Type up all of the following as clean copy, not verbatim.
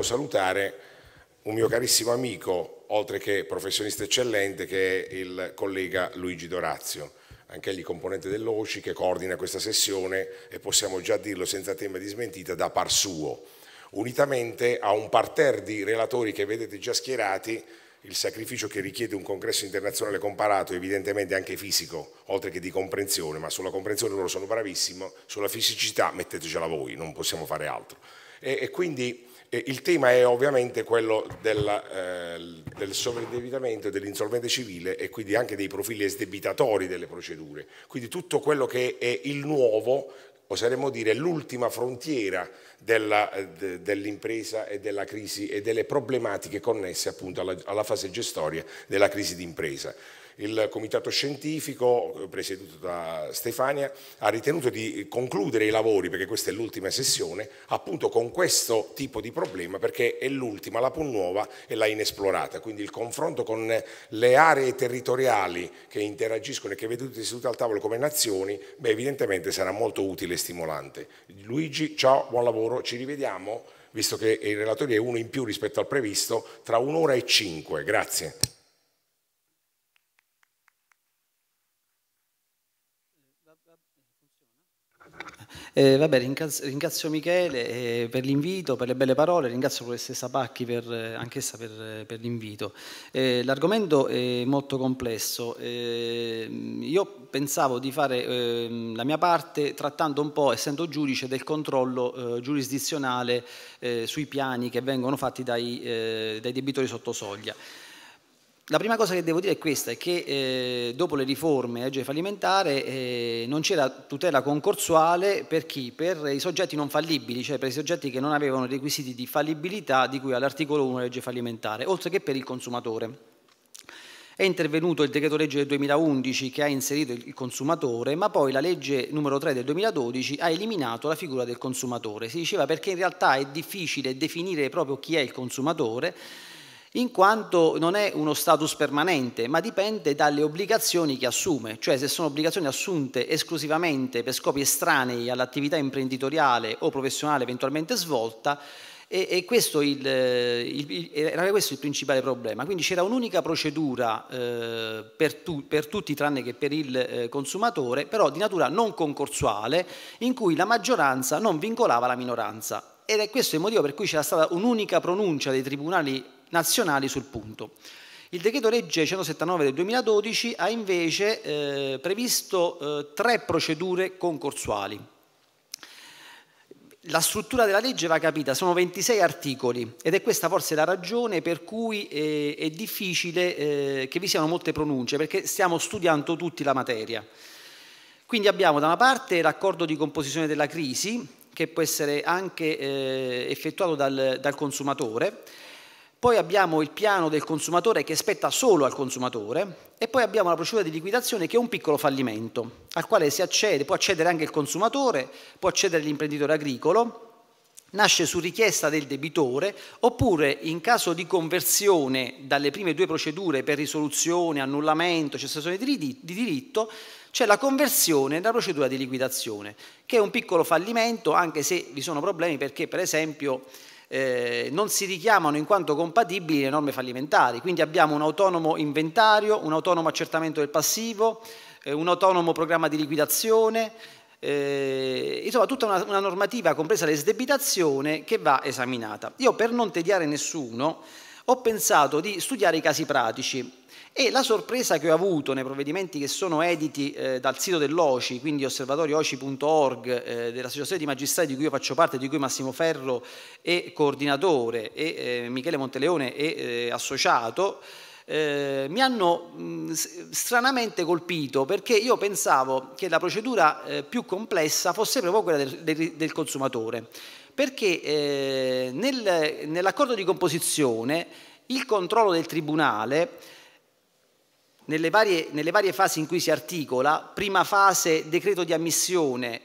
salutare un mio carissimo amico, oltre che professionista eccellente, che è il collega Luigi Dorazio, anche egli componente dell'OCI, che coordina questa sessione e possiamo già dirlo senza tema di smentita da par suo, unitamente a un parterre di relatori che vedete già schierati. Il sacrificio che richiede un congresso internazionale comparato, evidentemente anche fisico, oltre che di comprensione, ma sulla comprensione loro sono bravissimi, sulla fisicità mettetecela voi, non possiamo fare altro. E quindi il tema è ovviamente quello del sovraindebitamento e dell'insolvente civile e quindi anche dei profili esdebitatori delle procedure. Quindi tutto quello che è il nuovo, oseremmo dire l'ultima frontiera dell'impresa e della crisi e delle problematiche connesse appunto alla fase gestoria della crisi d'impresa. Il comitato scientifico presieduto da Stefania ha ritenuto di concludere i lavori, perché questa è l'ultima sessione, appunto con questo tipo di problema, perché è l'ultima, la più nuova e la inesplorata. Quindi il confronto con le aree territoriali che interagiscono e che vedete sedute al tavolo come nazioni, beh, evidentemente sarà molto utile e stimolante. Luigi, ciao, buon lavoro, ci rivediamo, visto che il relatore è uno in più rispetto al previsto, tra 1 ora e 5. Grazie. Vabbè, ringrazio Michele per l'invito, per le belle parole, ringrazio la professoressa Pacchi anch'essa per l'invito. L'argomento è molto complesso. Io pensavo di fare la mia parte trattando un po', essendo giudice, del controllo giurisdizionale sui piani che vengono fatti dai debitori sotto soglia. La prima cosa che devo dire è questa, è che dopo le riforme della legge fallimentare non c'era tutela concorsuale per chi? Per i soggetti non fallibili, cioè per i soggetti che non avevano i requisiti di fallibilità di cui all'articolo 1 della legge fallimentare, oltre che per il consumatore. È intervenuto il decreto legge del 2011 che ha inserito il consumatore, ma poi la legge numero 3 del 2012 ha eliminato la figura del consumatore. Si diceva perché in realtà è difficile definire proprio chi è il consumatore, in quanto non è uno status permanente, ma dipende dalle obbligazioni che assume, cioè se sono obbligazioni assunte esclusivamente per scopi estranei all'attività imprenditoriale o professionale eventualmente svolta, e questo era questo il principale problema. Quindi c'era un'unica procedura per tutti tranne che per il consumatore, però di natura non concorsuale, in cui la maggioranza non vincolava la minoranza. Ed è questo il motivo per cui c'era stata un'unica pronuncia dei tribunali nazionali sul punto. Il decreto legge 179 del 2012 ha invece previsto 3 procedure concorsuali. La struttura della legge va capita, sono 26 articoli ed è questa forse la ragione per cui è difficile che vi siano molte pronunce, perché stiamo studiando tutti la materia. Quindi abbiamo da una parte l'accordo di composizione della crisi, che può essere anche effettuato dal consumatore. Poi abbiamo il piano del consumatore che spetta solo al consumatore e poi abbiamo la procedura di liquidazione che è un piccolo fallimento al quale si accede, può accedere anche il consumatore, può accedere l'imprenditore agricolo, nasce su richiesta del debitore oppure in caso di conversione dalle prime 2 procedure per risoluzione, annullamento, cessazione di diritto, c'è la conversione nella procedura di liquidazione che è un piccolo fallimento anche se vi sono problemi perché per esempio non si richiamano in quanto compatibili le norme fallimentari, quindi abbiamo un autonomo inventario, un autonomo accertamento del passivo, un autonomo programma di liquidazione, insomma tutta una normativa compresa l'esdebitazione che va esaminata. Io per non tediare nessuno ho pensato di studiare i casi pratici e la sorpresa che ho avuto nei provvedimenti che sono editi dal sito dell'OCI, quindi osservatorioci.org, dell'Associazione di Magistrati di cui io faccio parte, di cui Massimo Ferro è coordinatore e Michele Monteleone è associato, mi hanno stranamente colpito perché io pensavo che la procedura più complessa fosse proprio quella del consumatore, perché nell'accordo di composizione il controllo del tribunale nelle varie fasi in cui si articola, prima fase decreto di ammissione,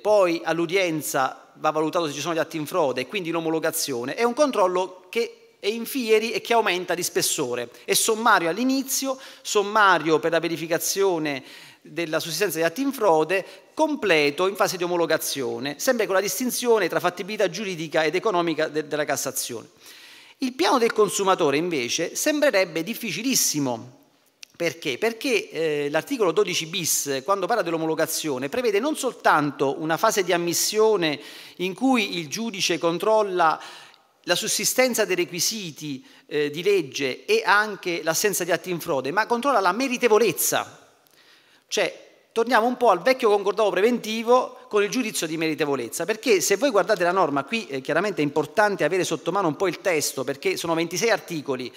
poi all'udienza va valutato se ci sono gli atti in frode e quindi l'omologazione, è un controllo che è in fieri e che aumenta di spessore, è sommario all'inizio, sommario per la verificazione della sussistenza di atti in frode completo in fase di omologazione, sempre con la distinzione tra fattibilità giuridica ed economica della Cassazione. Il piano del consumatore invece sembrerebbe difficilissimo. Perché? Perché l'articolo 12 bis, quando parla dell'omologazione, prevede non soltanto una fase di ammissione in cui il giudice controlla la sussistenza dei requisiti di legge e anche l'assenza di atti in frode, ma controlla la meritevolezza. Cioè, torniamo un po' al vecchio concordato preventivo con il giudizio di meritevolezza, perché se voi guardate la norma, qui chiaramente è importante avere sotto mano un po' il testo, perché sono 26 articoli,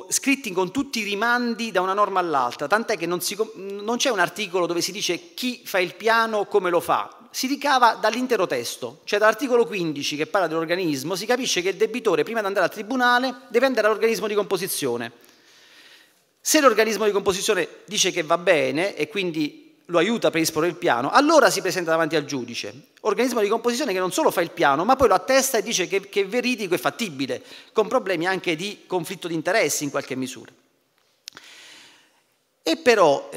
scritti con tutti i rimandi da una norma all'altra, tant'è che non c'è un articolo dove si dice chi fa il piano, come lo fa, si ricava dall'intero testo, cioè dall'articolo 15 che parla dell'organismo si capisce che il debitore prima di andare al tribunale deve andare all'organismo di composizione. Se l'organismo di composizione dice che va bene e quindi lo aiuta a predisporre il piano, allora si presenta davanti al giudice. Organismo di composizione che non solo fa il piano, ma poi lo attesta e dice che è veridico e fattibile, con problemi anche di conflitto di interessi in qualche misura. E però,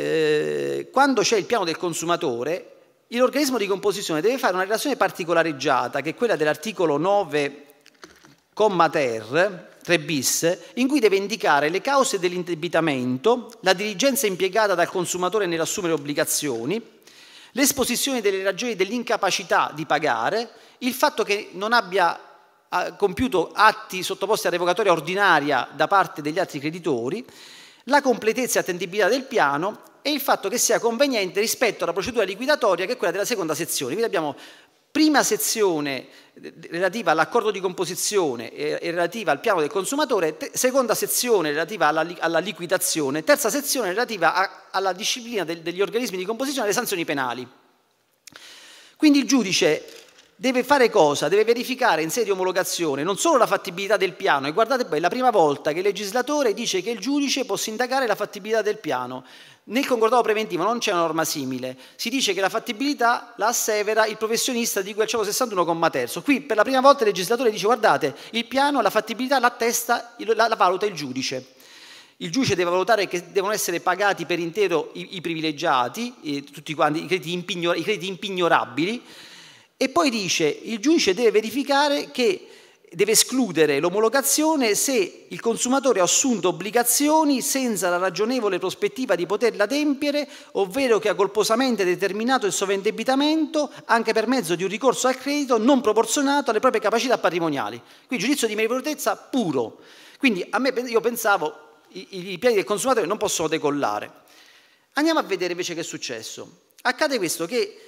quando c'è il piano del consumatore, l'organismo di composizione deve fare una relazione particolareggiata, che è quella dell'articolo 9, comma ter, 3 bis, in cui deve indicare le cause dell'indebitamento, la diligenza impiegata dal consumatore nell'assumere obbligazioni, l'esposizione delle ragioni dell'incapacità di pagare, il fatto che non abbia compiuto atti sottoposti a revocatoria ordinaria da parte degli altri creditori, la completezza e attendibilità del piano e il fatto che sia conveniente rispetto alla procedura liquidatoria, che è quella della seconda sezione. Quindi abbiamo prima sezione relativa all'accordo di composizione e relativa al piano del consumatore, seconda sezione relativa alla liquidazione, terza sezione relativa alla disciplina degli organismi di composizione e alle sanzioni penali. Quindi il giudice deve fare cosa? Deve verificare in sede di omologazione non solo la fattibilità del piano, e guardate poi, è la prima volta che il legislatore dice che il giudice può sindacare la fattibilità del piano. Nel concordato preventivo non c'è una norma simile, si dice che la fattibilità la assevera il professionista di cui al 161, comma terzo. Qui per la prima volta il legislatore dice guardate, il piano, la fattibilità l'attesta, la valuta il giudice. Il giudice deve valutare che devono essere pagati per intero i privilegiati, tutti quanti, i crediti impignorabili, e poi dice il giudice deve verificare che deve escludere l'omologazione se il consumatore ha assunto obbligazioni senza la ragionevole prospettiva di poterla adempiere, ovvero che ha colposamente determinato il sovraindebitamento anche per mezzo di un ricorso al credito non proporzionato alle proprie capacità patrimoniali. Quindi giudizio di meritevolezza puro. Quindi io pensavo i piani del consumatore non possono decollare. Andiamo a vedere invece che è successo. Accade questo che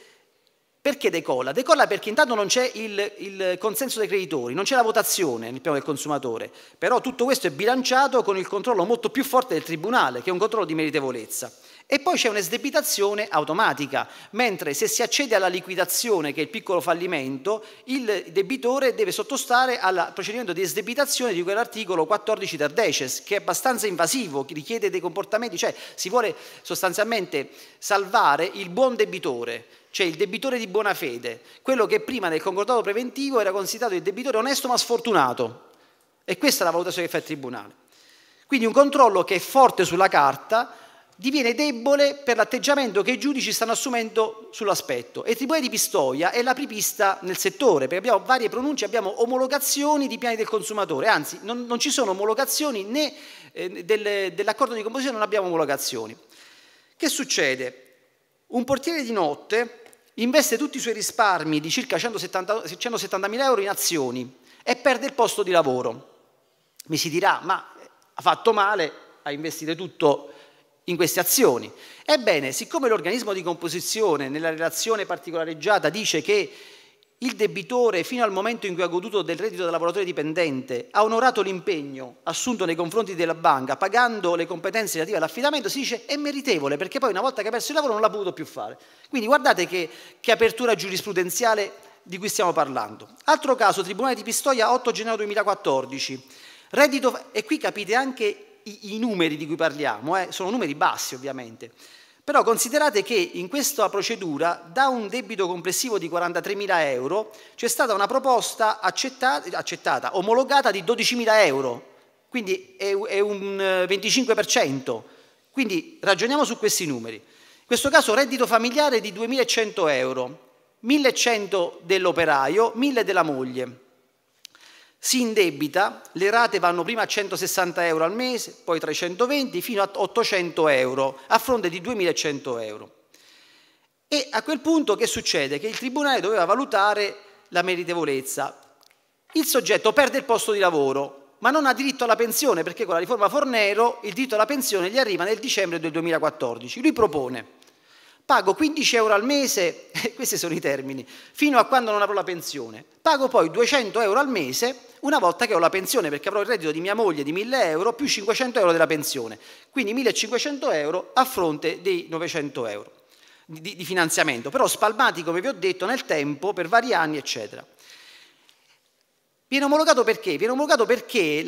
perché decolla? Decolla perché intanto non c'è il consenso dei creditori, non c'è la votazione nel piano del consumatore, però tutto questo è bilanciato con il controllo molto più forte del tribunale, che è un controllo di meritevolezza. E poi c'è un'esdebitazione automatica, mentre se si accede alla liquidazione, che è il piccolo fallimento, il debitore deve sottostare al procedimento di esdebitazione di quell'articolo 14 ter decies, che è abbastanza invasivo, che richiede dei comportamenti, cioè si vuole sostanzialmente salvare il buon debitore, cioè il debitore di buona fede, quello che prima nel concordato preventivo era considerato il debitore onesto ma sfortunato. E questa è la valutazione che fa il tribunale. Quindi un controllo che è forte sulla carta diviene debole per l'atteggiamento che i giudici stanno assumendo sull'aspetto. E il Tribunale di Pistoia è l'apripista nel settore, perché abbiamo varie pronunce, abbiamo omologazioni di piani del consumatore, anzi non ci sono omologazioni né dell'accordo di composizione, non abbiamo omologazioni. Che succede? Un portiere di notte investe tutti i suoi risparmi di circa 170.000 euro in azioni e perde il posto di lavoro. Mi si dirà, ma ha fatto male a investire tutto in queste azioni. Ebbene, siccome l'organismo di composizione nella relazione particolareggiata dice che il debitore fino al momento in cui ha goduto del reddito da lavoratore dipendente ha onorato l'impegno assunto nei confronti della banca pagando le competenze relative all'affidamento, si dice è meritevole perché poi una volta che ha perso il lavoro non l'ha potuto più fare. Quindi guardate che apertura giurisprudenziale di cui stiamo parlando. Altro caso, Tribunale di Pistoia, 8 gennaio 2014. Reddito, e qui capite anche i numeri di cui parliamo, sono numeri bassi ovviamente. Però considerate che in questa procedura, da un debito complessivo di 43.000 euro, c'è stata una proposta accettata, omologata di 12.000 euro, quindi è un 25%. Quindi ragioniamo su questi numeri. In questo caso reddito familiare di 2.100 euro, 1.100 dell'operaio, 1.000 della moglie. Si indebita, le rate vanno prima a 160 euro al mese, poi 320 fino a 800 euro a fronte di 2.100 euro. E a quel punto che succede? Che il tribunale doveva valutare la meritevolezza. Il soggetto perde il posto di lavoro, ma non ha diritto alla pensione, perché con la riforma Fornero il diritto alla pensione gli arriva nel dicembre del 2014. Lui propone: pago 15 euro al mese, questi sono i termini, fino a quando non avrò la pensione. Pago poi 200 euro al mese una volta che ho la pensione, perché avrò il reddito di mia moglie di 1.000 euro più 500 euro della pensione. Quindi 1.500 euro a fronte dei 900 euro di finanziamento, però spalmati, come vi ho detto, nel tempo, per vari anni, eccetera. Viene omologato perché? Viene omologato perché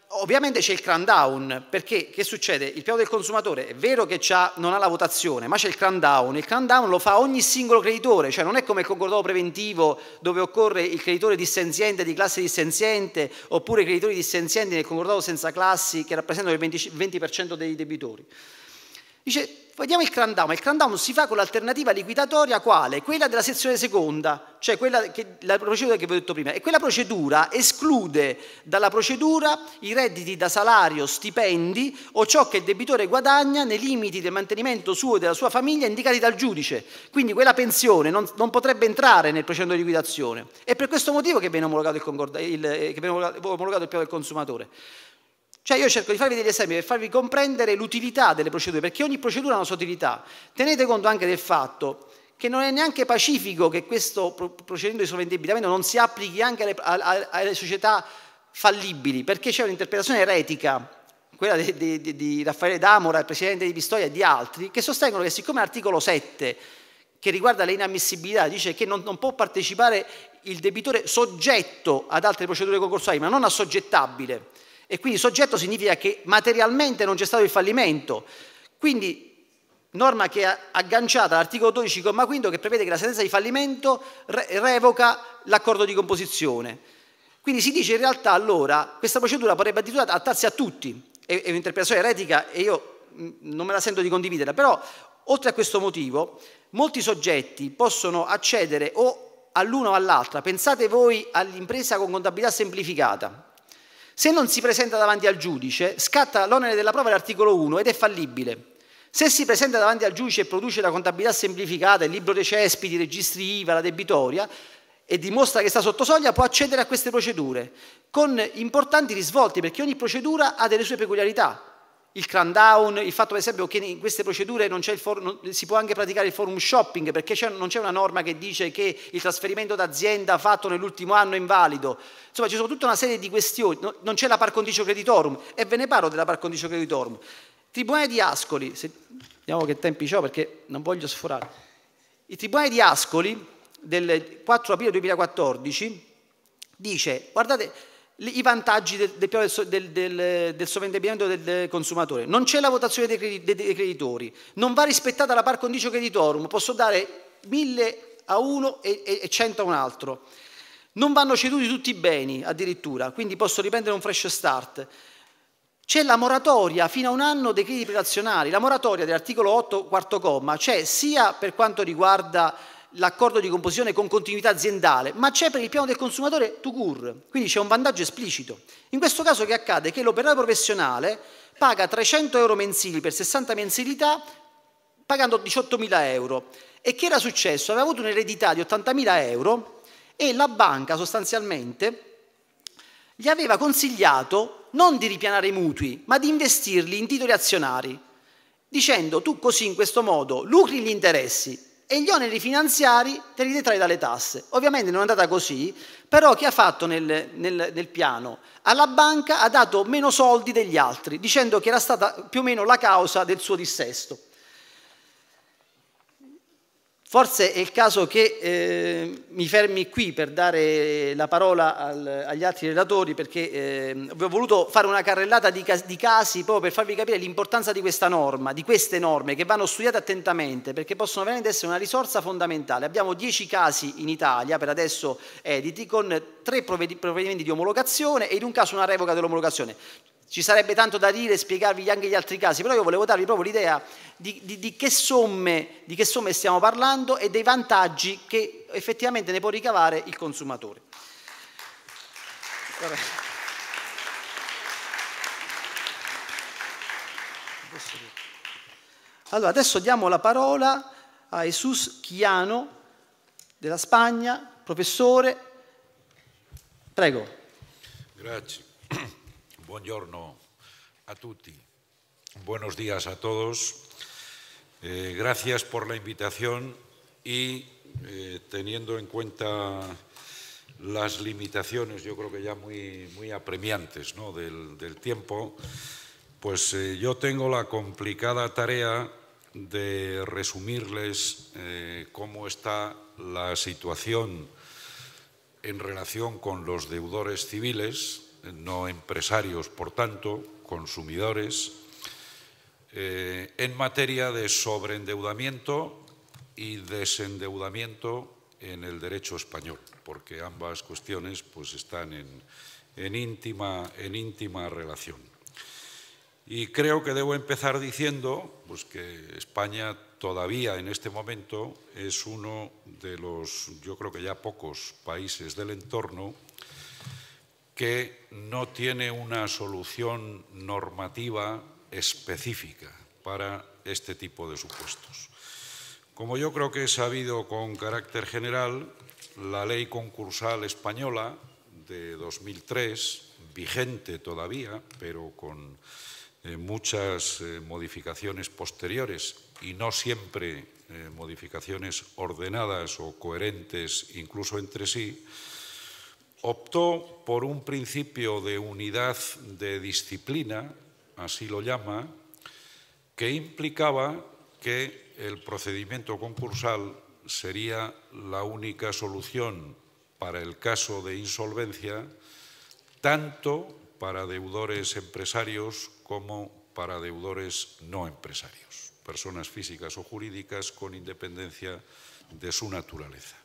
ovviamente c'è il cram down, perché che succede? Il piano del consumatore è vero che non ha la votazione, ma c'è il cram down lo fa ogni singolo creditore, cioè non è come il concordato preventivo dove occorre il creditore dissenziente di classe dissenziente oppure i creditori dissenzienti nel concordato senza classi che rappresentano il 20% dei debitori. Dice, vediamo il cram down si fa con l'alternativa liquidatoria quale? Quella della sezione seconda, cioè la procedura che vi ho detto prima, e quella procedura esclude dalla procedura i redditi da salario, stipendi o ciò che il debitore guadagna nei limiti del mantenimento suo e della sua famiglia indicati dal giudice, quindi quella pensione non potrebbe entrare nel procedimento di liquidazione. È per questo motivo che viene omologato il piano del consumatore. Cioè io cerco di farvi degli esempi per farvi comprendere l'utilità delle procedure, perché ogni procedura ha una sua utilità. Tenete conto anche del fatto che non è neanche pacifico che questo procedimento di sovraindebitamento non si applichi anche alle società fallibili, perché c'è un'interpretazione eretica, quella di Raffaele D'Amora, il presidente di Pistoia e di altri, che sostengono che siccome l'articolo 7, che riguarda le inammissibilità, dice che non può partecipare il debitore soggetto ad altre procedure concorsuali, ma non assoggettabile, e quindi soggetto significa che materialmente non c'è stato il fallimento. Quindi norma che è agganciata all'articolo 12,5 che prevede che la sentenza di fallimento revoca l'accordo di composizione. Quindi si dice in realtà allora questa procedura potrebbe addirittura adattarsi a tutti. È un'interpretazione eretica e io non me la sento di condividerla, però oltre a questo motivo molti soggetti possono accedere o all'una o all'altra. Pensate voi all'impresa con contabilità semplificata. Se non si presenta davanti al giudice, scatta l'onere della prova dell'articolo 1 ed è fallibile. Se si presenta davanti al giudice e produce la contabilità semplificata, il libro dei cespiti, i registri IVA, la debitoria, e dimostra che sta sotto soglia, può accedere a queste procedure, con importanti risvolti, perché ogni procedura ha delle sue peculiarità. Il cram down, il fatto per esempio che in queste procedure si può anche praticare il forum shopping, perché non c'è una norma che dice che il trasferimento d'azienda fatto nell'ultimo anno è invalido. Insomma, ci sono tutta una serie di questioni, non c'è la par condicio creditorum, e ve ne parlo della par condicio creditorum. Tribunale di Ascoli, vediamo che tempi c'ho perché non voglio sforare. Il Tribunale di Ascoli del 4 aprile 2014 dice, guardate, i vantaggi del sovraindebitamento del consumatore. Non c'è la votazione dei creditori, non va rispettata la par condicio creditorum, posso dare 1.000 a uno e 100 a un altro. Non vanno ceduti tutti i beni addirittura, quindi posso riprendere un fresh start. C'è la moratoria fino a un anno dei crediti prelazionali. La moratoria dell'articolo 8, quarto comma, c'è sia per quanto riguarda l'accordo di composizione con continuità aziendale, ma c'è per il piano del consumatore tout court, quindi c'è un vantaggio esplicito. In questo caso che accade? Che l'operaio professionale paga 300 euro mensili per 60 mensilità, pagando 18.000 euro. E che era successo? Aveva avuto un'eredità di 80.000 euro e la banca sostanzialmente gli aveva consigliato non di ripianare i mutui, ma di investirli in titoli azionari, dicendo tu così in questo modo lucri gli interessi e gli oneri finanziari te li detrai dalle tasse. Ovviamente non è andata così, però che ha fatto nel piano? Alla banca ha dato meno soldi degli altri, dicendo che era stata più o meno la causa del suo dissesto. Forse è il caso che mi fermi qui per dare la parola agli altri relatori, perché ho voluto fare una carrellata di casi proprio per farvi capire l'importanza di questa norma, di queste norme che vanno studiate attentamente, perché possono veramente essere una risorsa fondamentale. Abbiamo 10 casi in Italia, per adesso editi, con 3 provvedimenti di omologazione e in un caso una revoca dell'omologazione. Ci sarebbe tanto da dire e spiegarvi anche gli altri casi, però io volevo darvi proprio l'idea di che somme stiamo parlando e dei vantaggi che effettivamente ne può ricavare il consumatore. Allora, adesso diamo la parola a Jesus Quijano della Spagna. Professore, prego. Grazie. Buongiorno a tutti. Buenos días a todos. Gracias por la invitación y teniendo en cuenta las limitaciones, yo creo que ya muy apremiantes, ¿no?, del tiempo, pues yo tengo la complicada tarea de resumirles cómo está la situación en relación con los deudores civiles, no empresarios, por tanto, consumidores, en materia de sobreendeudamiento y desendeudamiento en el derecho español, porque ambas cuestiones pues, están en íntima relación. Y creo que debo empezar diciendo pues, que España todavía en este momento es uno de los, yo creo que ya pocos países del entorno que no tiene una solución normativa específica para este tipo de supuestos. Como yo creo que es sabido con carácter general, la ley concursal española de 2003, vigente todavía, pero con muchas modificaciones posteriores y no siempre modificaciones ordenadas o coherentes incluso entre sí, optó por un principio de unidad de disciplina, así lo llama, que implicaba que el procedimiento concursal sería la única solución para el caso de insolvencia, tanto para deudores empresarios como para deudores no empresarios, personas físicas o jurídicas con independencia de su naturaleza.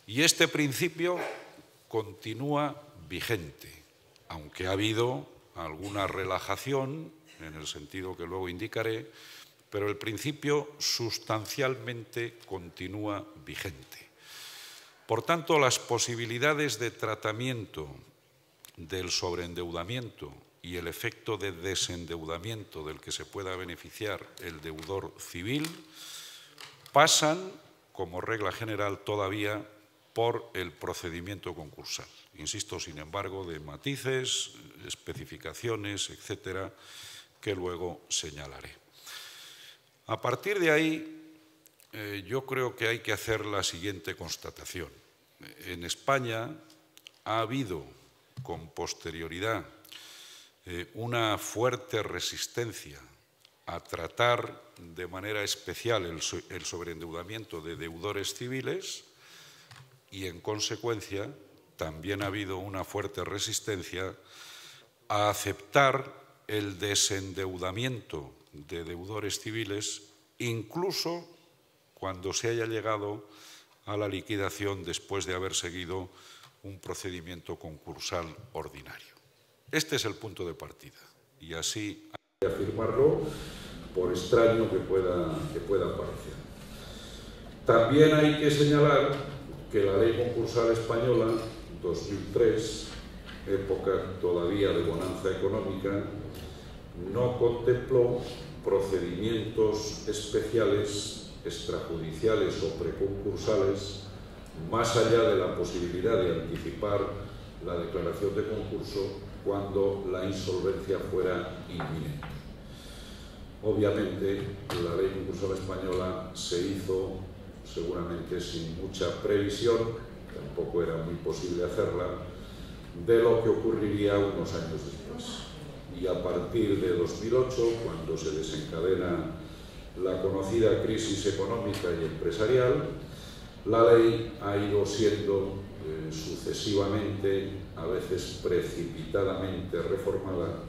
Y este principio continúa vigente, aunque ha habido alguna relajación, en el sentido que luego indicaré, pero el principio sustancialmente continúa vigente. Por tanto, las posibilidades de tratamiento del sobreendeudamiento y el efecto de desendeudamiento del que se pueda beneficiar el deudor civil pasan, como regla general, todavía por el procedimiento concursal. Insisto, sin embargo, de matices, especificaciones, etcétera, que luego señalaré. A partir de ahí, yo creo que hay que hacer la siguiente constatación. En España ha habido, con posterioridad, una fuerte resistencia a tratar de manera especial el sobreendeudamiento de deudores civiles y, en consecuencia, también ha habido una fuerte resistencia a aceptar el desendeudamiento de deudores civiles, incluso cuando se haya llegado a la liquidación después de haber seguido un procedimiento concursal ordinario. Este es el punto de partida y así hay que afirmarlo, por extraño que pueda parecer. También hay que señalar que la ley concursal española 2003, época todavía de bonanza económica, no contempló procedimientos especiales, extrajudiciales o preconcursales, más allá de la posibilidad de anticipar la declaración de concurso cuando la insolvencia fuera inminente. Obviamente, la ley concursal española se hizo seguramente sin mucha previsión, tampoco era muy posible hacerla, de lo que ocurriría unos años después. Y a partir de 2008, cuando se desencadena la conocida crisis económica y empresarial, la ley ha ido siendo sucesivamente, a veces precipitadamente reformada,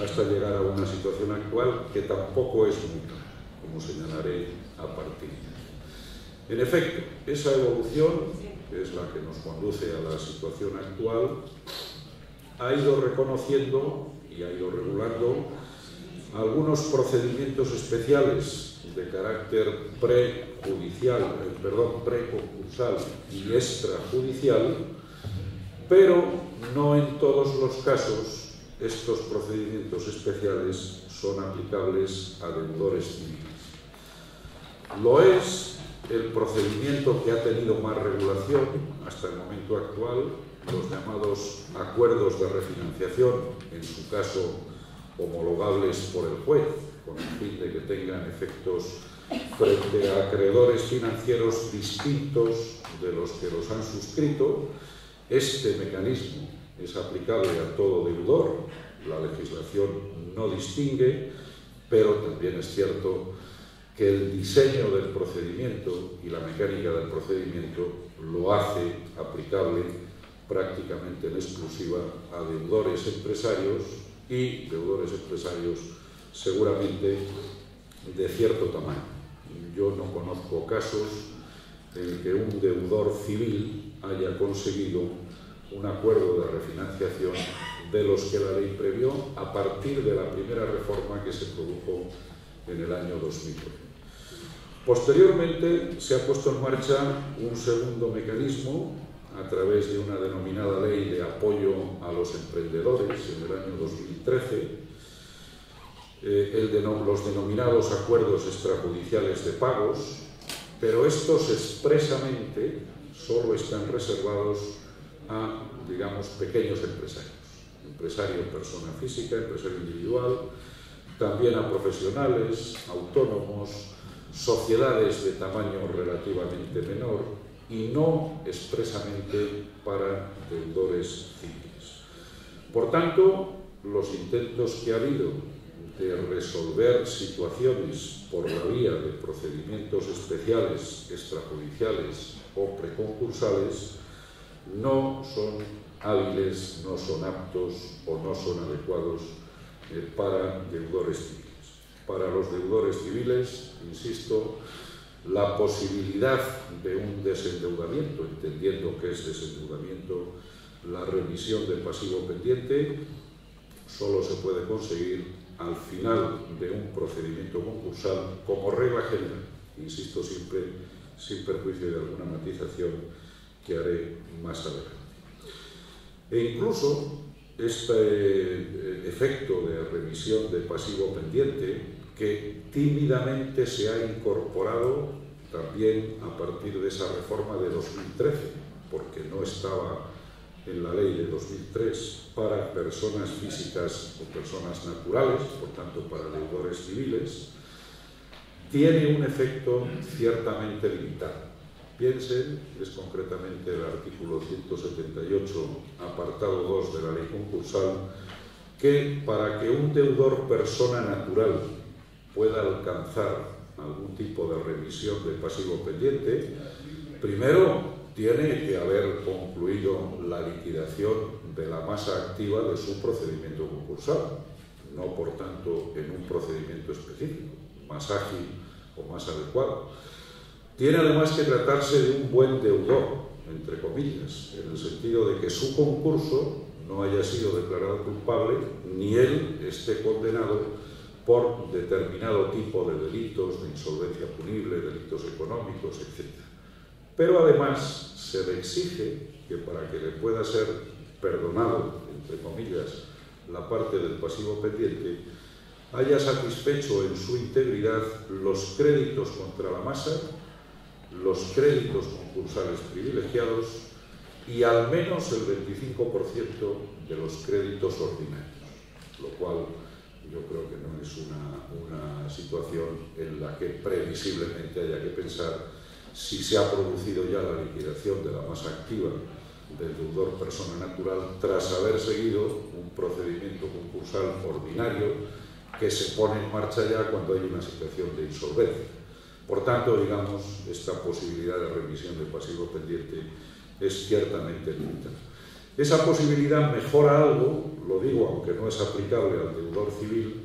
hasta llegar a una situación actual que tampoco es muy clara, como señalaré a partir de ahí. En efecto, esa evolución, que es la que nos conduce a la situación actual, ha ido reconociendo y ha ido regulando algunos procedimientos especiales de carácter preconcursal y extrajudicial, pero no en todos los casos estos procedimientos especiales son aplicables a deudores civiles. Lo es el procedimiento que ha tenido más regulación hasta el momento actual, los llamados acuerdos de refinanciación, en su caso homologables por el juez, con el fin de que tengan efectos frente a acreedores financieros distintos de los que los han suscrito. Este mecanismo es aplicable a todo deudor, la legislación no distingue, pero también es cierto que el diseño del procedimiento y la mecánica del procedimiento lo hace aplicable prácticamente en exclusiva a deudores empresarios y deudores empresarios seguramente de cierto tamaño. Yo no conozco casos en que un deudor civil haya conseguido un acuerdo de refinanciación de los que la ley previó a partir de la primera reforma que se produjo en el año 2009. Posteriormente se ha puesto en marcha un segundo mecanismo a través de una denominada Ley de Apoyo a los Emprendedores en el año 2013, los denominados acuerdos extrajudiciales de pagos, pero estos expresamente solo están reservados a, digamos, pequeños empresarios, empresario persona física, empresario individual, también a profesionales, autónomos, sociedades de tamaño relativamente menor y no expresamente para deudores civiles. Por tanto, los intentos que ha habido de resolver situaciones por la vía de procedimientos especiales, extrajudiciales o preconcursales no son hábiles, no son aptos o no son adecuados para deudores civiles. Para los deudores civiles, insisto, la posibilidad de un desendeudamiento, entendiendo que es desendeudamiento la remisión del pasivo pendiente, solo se puede conseguir al final de un procedimiento concursal como regla general, insisto siempre, sin perjuicio de alguna matización que haré más adelante. E incluso este efecto de remisión de pasivo pendiente, que tímidamente se ha incorporado también a partir de esa reforma de 2013, porque no estaba en la ley de 2003 para personas físicas o personas naturales, por tanto para deudores civiles, tiene un efecto ciertamente limitado. Piensen, es concretamente el artículo 178, apartado 2 de la ley concursal, que para que un deudor persona natural pueda alcanzar algún tipo de remisión de pasivo pendiente, primero tiene que haber concluido la liquidación de la masa activa de su procedimiento concursal, no por tanto en un procedimiento específico, más ágil o más adecuado. Tiene además que tratarse de un buen deudor, entre comillas, en el sentido de que su concurso no haya sido declarado culpable ni él esté condenado por determinado tipo de delitos, de insolvencia punible, delitos económicos, etc. Pero además se le exige que para que le pueda ser perdonado, entre comillas, la parte del pasivo pendiente, haya satisfecho en su integridad los créditos contra la masa, los créditos concursales privilegiados y al menos el 25% de los créditos ordinarios, lo cual yo creo que no es una situación en la que previsiblemente haya que pensar si se ha producido ya la liquidación de la masa activa del deudor persona natural tras haber seguido un procedimiento concursal ordinario que se pone en marcha ya cuando hay una situación de insolvencia. Por tanto, digamos, esta posibilidad de remisión del pasivo pendiente es ciertamente limitada. Esa posibilidad mejora algo, lo digo aunque no es aplicable al deudor civil,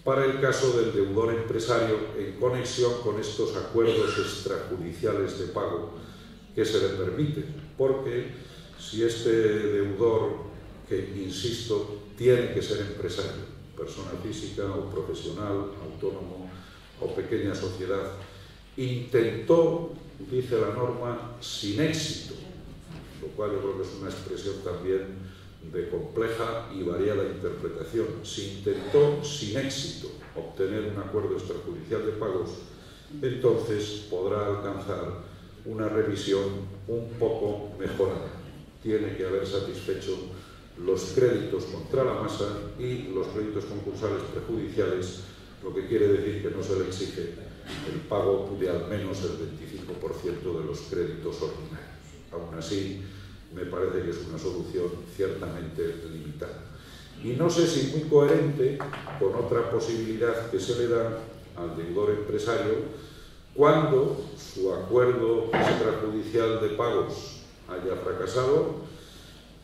para el caso del deudor empresario en conexión con estos acuerdos extrajudiciales de pago que se le permiten, porque si este deudor que, insisto, tiene que ser empresario, persona física o profesional, autónomo o pequeña sociedad, intentó, dice la norma, sin éxito, lo cual yo creo que es una expresión también de compleja y variada interpretación. Si intentó sin éxito obtener un acuerdo extrajudicial de pagos, entonces podrá alcanzar una revisión un poco mejorada. Tiene que haber satisfecho los créditos contra la masa y los créditos concursales prejudiciales, lo que quiere decir que no se le exige el pago de al menos el 25% de los créditos ordinarios. Aún así, me parece que es una solución ciertamente limitada. Y no sé si muy coherente con otra posibilidad que se le da al deudor empresario cuando su acuerdo extrajudicial de pagos haya fracasado,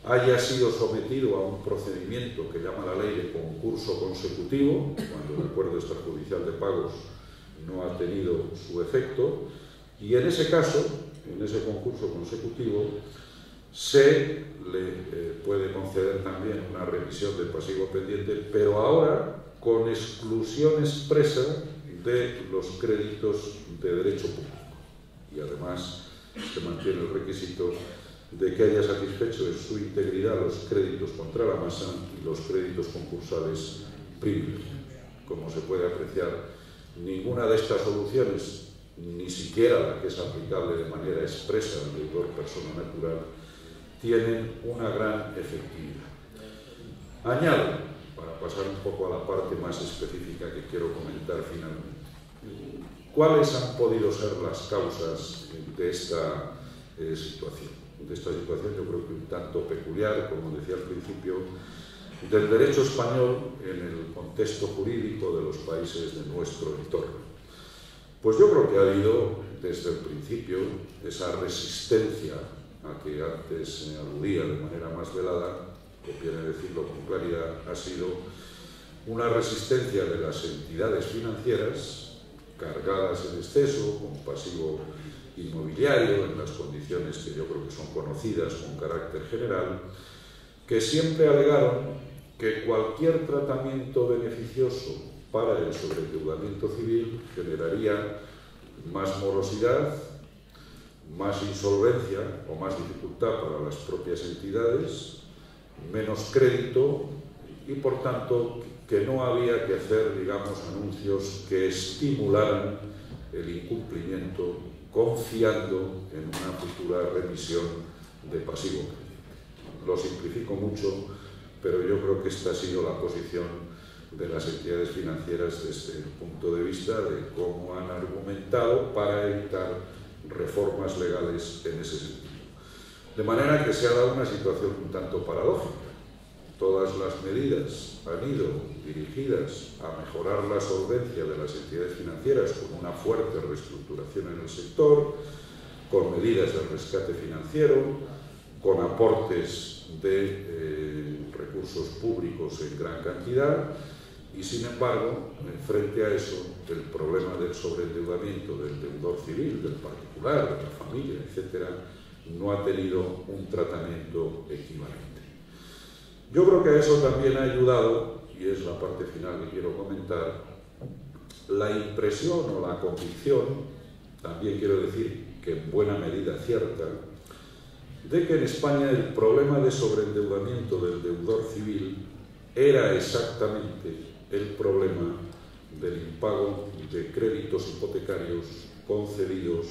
haya sido sometido a un procedimiento que llama la ley de concurso consecutivo, cuando el acuerdo extrajudicial de pagos no ha tenido su efecto, y en ese caso, en ese concurso consecutivo, se le puede conceder también una revisión del pasivo pendiente, pero ahora con exclusión expresa de los créditos de derecho público. Y además se mantiene el requisito de que haya satisfecho en su integridad los créditos contra la masa y los créditos concursales privilegiados. Como se puede apreciar, ninguna de estas soluciones, ni siquiera la que es aplicable de manera expresa al deudor persona natural, tienen una gran efectividad. Añado, para pasar un poco a la parte más específica que quiero comentar finalmente, ¿cuáles han podido ser las causas de esta situación? De esta situación, yo creo que un tanto peculiar, como decía al principio, del derecho español en el contexto jurídico de los países de nuestro entorno. Pues yo creo que ha habido desde el principio esa resistencia a que antes se aludía de manera más velada, conviene decirlo con claridad, ha sido una resistencia de las entidades financieras cargadas en exceso, con pasivo inmobiliario, en las condiciones que yo creo que son conocidas con carácter general, que siempre alegaron que cualquier tratamiento beneficioso para el sobreendeudamiento civil generaría más morosidad, más insolvencia o más dificultad para las propias entidades, menos crédito y, por tanto, que no había que hacer, digamos, anuncios que estimularan el incumplimiento confiando en una futura remisión de pasivo. Lo simplifico mucho, pero yo creo que esta ha sido la posición de las entidades financieras desde el punto de vista de cómo han argumentado para evitar reformas legales en ese sentido. De manera que se ha dado una situación un tanto paradójica. Todas las medidas han ido dirigidas a mejorar la solvencia de las entidades financieras con una fuerte reestructuración en el sector, con medidas de rescate financiero, con aportes de recursos públicos en gran cantidad, y sin embargo, frente a eso, el problema del sobreendeudamiento del deudor civil, del particular, de la familia, etcétera, no ha tenido un tratamiento equivalente. Yo creo que a eso también ha ayudado, y es la parte final que quiero comentar, la impresión o la convicción, también quiero decir que en buena medida cierta, de que en España el problema de sobreendeudamiento del deudor civil era exactamente el problema del impago de créditos hipotecarios concedidos,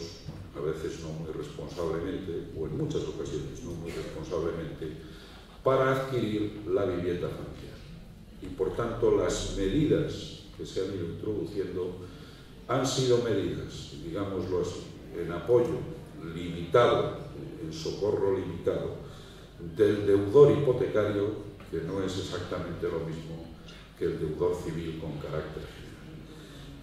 a veces no muy responsablemente, o en muchas ocasiones no muy responsablemente, para adquirir la vivienda familiar. Y por tanto las medidas que se han ido introduciendo han sido medidas, digámoslo así, en apoyo limitado, en socorro limitado del deudor hipotecario, que no es exactamente lo mismo que el deudor civil con carácter general.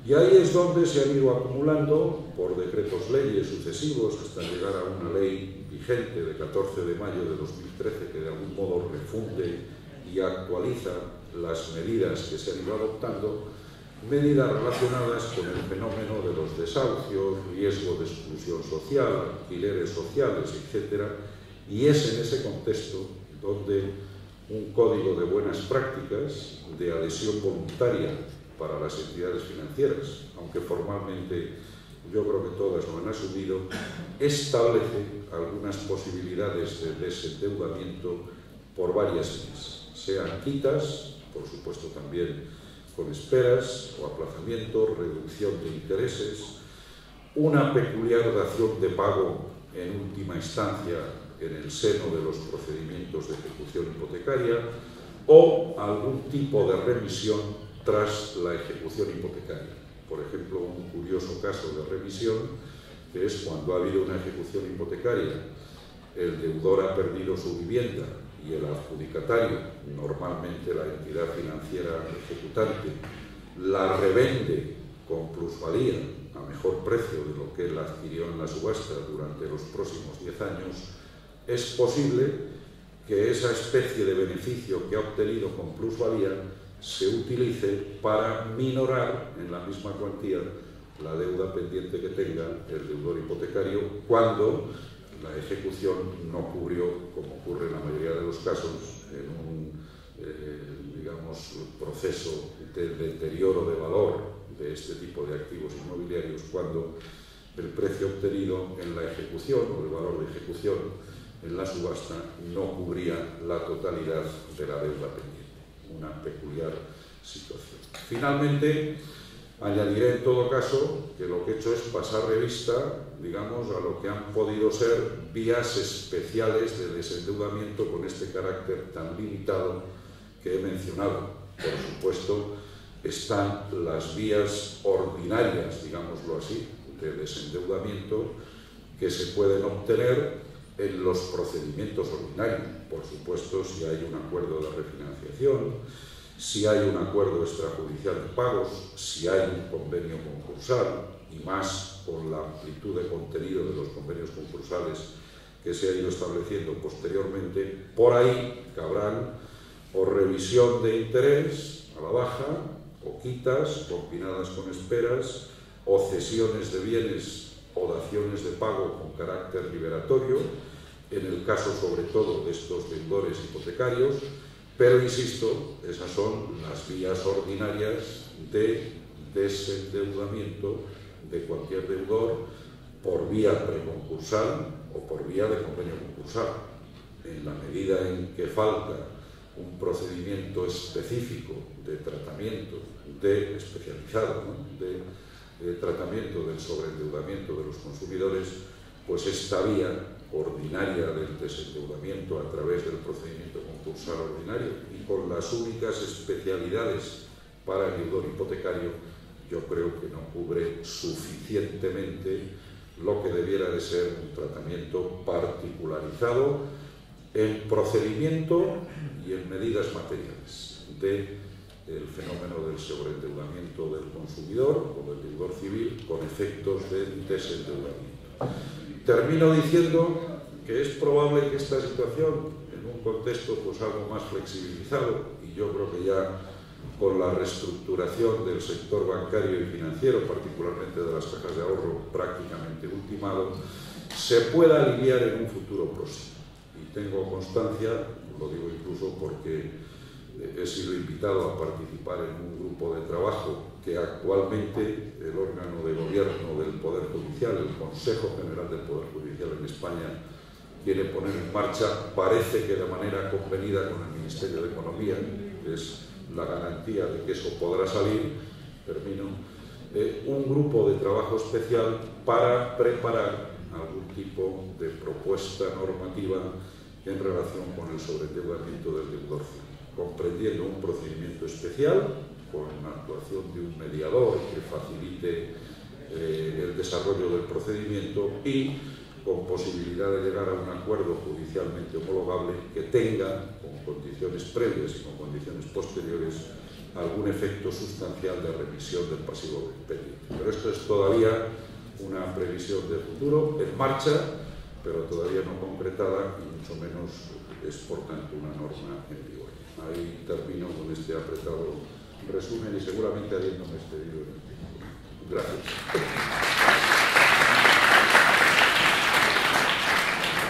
Y ahí es donde se han ido acumulando, por decretos leyes sucesivos, hasta llegar a una ley vigente de 14 de mayo de 2013, que de algún modo refunde y actualiza las medidas que se han ido adoptando, medidas relacionadas con el fenómeno de los desahucios, riesgo de exclusión social, alquileres sociales, etc. Y es en ese contexto donde un código de buenas prácticas de adhesión voluntaria para las entidades financieras, aunque formalmente yo creo que todas lo han asumido, establece algunas posibilidades de desendeudamiento por varias vías, sean quitas, por supuesto también con esperas o aplazamiento, reducción de intereses, una peculiar dación de pago en última instancia en el seno de los procedimientos de ejecución hipotecaria o algún tipo de remisión tras la ejecución hipotecaria. Por ejemplo, un curioso caso de remisión que es cuando ha habido una ejecución hipotecaria, el deudor ha perdido su vivienda y el adjudicatario, normalmente la entidad financiera ejecutante, la revende con plusvalía a mejor precio de lo que él adquirió en la subasta durante los próximos 10 años, es posible que esa especie de beneficio que ha obtenido con plusvalía se utilice para minorar en la misma cuantía la deuda pendiente que tenga el deudor hipotecario cuando la ejecución no cubrió, como ocurre en la mayoría de los casos, en un digamos, proceso de deterioro de valor de este tipo de activos inmobiliarios, cuando el precio obtenido en la ejecución o el valor de ejecución en la subasta no cubría la totalidad de la deuda pendiente. Una peculiar situación. Finalmente, añadiré en todo caso que lo que he hecho es pasar revista, digamos, a lo que han podido ser vías especiales de desendeudamiento con este carácter tan limitado que he mencionado. Por supuesto, están las vías ordinarias, digámoslo así, de desendeudamiento que se pueden obtener en los procedimientos ordinarios. Por supuesto, si hay un acuerdo de refinanciación, si hay un acuerdo extrajudicial de pagos, si hay un convenio concursal, y más con la amplitud de contenido de los convenios concursales que se ha ido estableciendo posteriormente, por ahí cabrán o revisión de interés a la baja, o quitas combinadas con esperas, o cesiones de bienes o daciones de pago con carácter liberatorio, en el caso sobre todo de estos deudores hipotecarios, pero insisto, esas son las vías ordinarias de desendeudamiento de cualquier deudor por vía preconcursal o por vía de convenio concursal. En la medida en que falta un procedimiento específico de tratamiento especializado, ¿no?, de tratamiento del sobreendeudamiento de los consumidores, pues esta vía ordinaria del desendeudamiento a través del procedimiento concursal ordinario y con las únicas especialidades para el deudor hipotecario, yo creo que no cubre suficientemente lo que debiera de ser un tratamiento particularizado en procedimiento y en medidas materiales del fenómeno del sobreendeudamiento del consumidor o del deudor civil con efectos de desendeudamiento. Termino diciendo que es probable que esta situación, en un contexto pues algo más flexibilizado, y yo creo que ya con la reestructuración del sector bancario y financiero, particularmente de las cajas de ahorro prácticamente ultimado, se pueda aliviar en un futuro próximo. Y tengo constancia, lo digo incluso porque he sido invitado a participar en un grupo de trabajo que actualmente el órgano de gobierno del Poder Judicial, el Consejo General del Poder Judicial en España, quiere poner en marcha, parece que de manera convenida con el Ministerio de Economía, que es la garantía de que eso podrá salir, termino, un grupo de trabajo especial para preparar algún tipo de propuesta normativa en relación con el sobreendeudamiento del deudor civil, comprendiendo un procedimiento especial con la actuación de un mediador que facilite el desarrollo del procedimiento y con posibilidad de llegar a un acuerdo judicialmente homologable que tenga, con condiciones previas y con condiciones posteriores, algún efecto sustancial de remisión del pasivo pendiente. Pero esto es todavía una previsión de futuro en marcha, pero todavía no concretada y mucho menos es, por tanto, una norma en vigor. Ahí termino con este apretado resumen y seguramente habiéndome excedido en el tiempo. Gracias.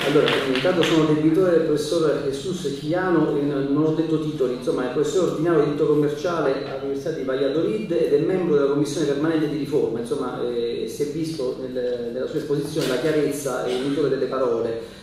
Allora, intanto sono debitore del professor Jesus Chiano, non ho detto titoli, insomma è professore ordinario di diritto commerciale all'Università di Valladolid ed è membro della Commissione permanente di riforma, insomma si è visto nella sua esposizione la chiarezza e l'unitore delle parole.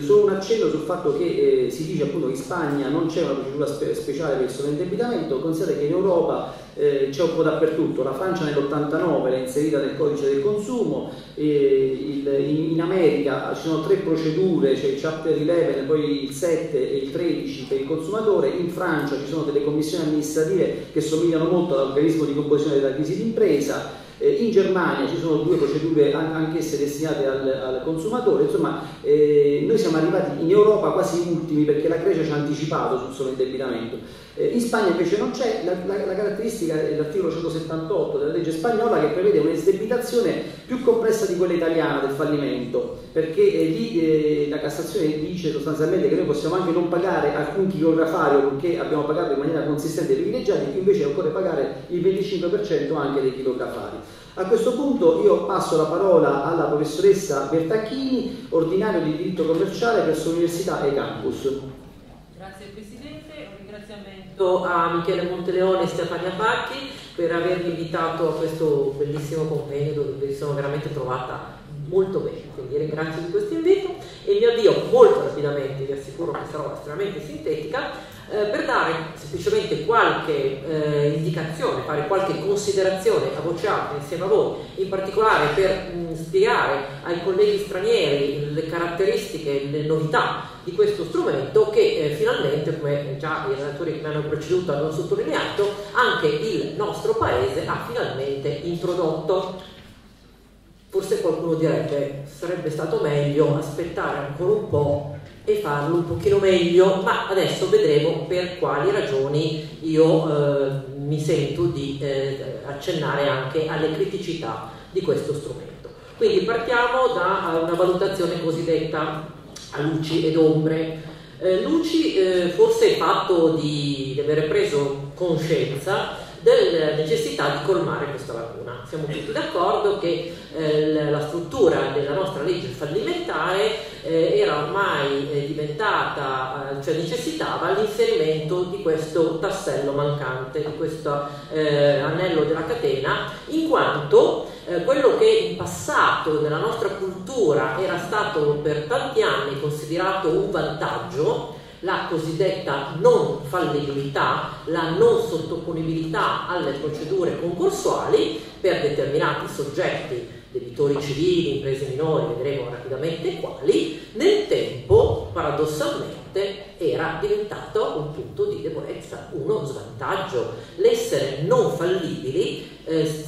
Solo un accenno sul fatto che si dice appunto che in Spagna non c'è una procedura speciale per il sovraindebitamento. Considerate che in Europa c'è un po' dappertutto, la Francia nell'89 l'ha inserita nel codice del consumo, in America ci sono 3 procedure, c'è il Chapter 11, poi il 7 e il 13 per il consumatore, in Francia ci sono delle commissioni amministrative che somigliano molto all'organismo di composizione della crisi d'impresa. In Germania ci sono 2 procedure anch'esse destinate al consumatore, insomma noi siamo arrivati in Europa quasi ultimi perché la Grecia ci ha anticipato sul sovraindebitamento. In Spagna invece non c'è, la caratteristica è l'articolo 178 della legge spagnola che prevede un'esdebitazione più complessa di quella italiana del fallimento, perché lì la Cassazione dice sostanzialmente che noi possiamo anche non pagare alcun chilografario purché abbiamo pagato in maniera consistente e privilegiati, invece occorre pagare il 25% anche dei chilografari. A questo punto io passo la parola alla professoressa Bertacchini, ordinario di diritto commerciale presso l'Università e Campus. Grazie Presidente, un ringraziamento a Michele Monteleone e Stefania Pacchi per avermi invitato a questo bellissimo convegno dove mi sono veramente trovata molto bene, quindi ringrazio di questo invito e mi avvio molto rapidamente, vi assicuro che sarò estremamente sintetica, per dare semplicemente qualche indicazione, fare qualche considerazione a voce alta insieme a voi, in particolare per spiegare ai colleghi stranieri le caratteristiche, le novità di questo strumento che finalmente, come già i relatori che mi hanno preceduto hanno sottolineato, anche il nostro Paese ha finalmente introdotto. Forse qualcuno direbbe sarebbe stato meglio aspettare ancora un po' e farlo un pochino meglio, ma adesso vedremo per quali ragioni io mi sento di accennare anche alle criticità di questo strumento. Quindi partiamo da una valutazione cosiddetta a luci ed ombre. Luci forse il fatto di avere preso coscienza della necessità di colmare questa lacuna. Siamo tutti d'accordo che la struttura della nostra legge fallimentare era ormai diventata, cioè necessitava l'inserimento di questo tassello mancante, di questo anello della catena, in quanto quello che in passato nella nostra cultura era stato per tanti anni considerato un vantaggio, la cosiddetta non fallibilità, la non sottoponibilità alle procedure concorsuali per determinati soggetti, debitori civili, imprese minori, vedremo rapidamente quali, nel tempo paradossalmente era diventato un punto di debolezza, uno svantaggio. L'essere non fallibili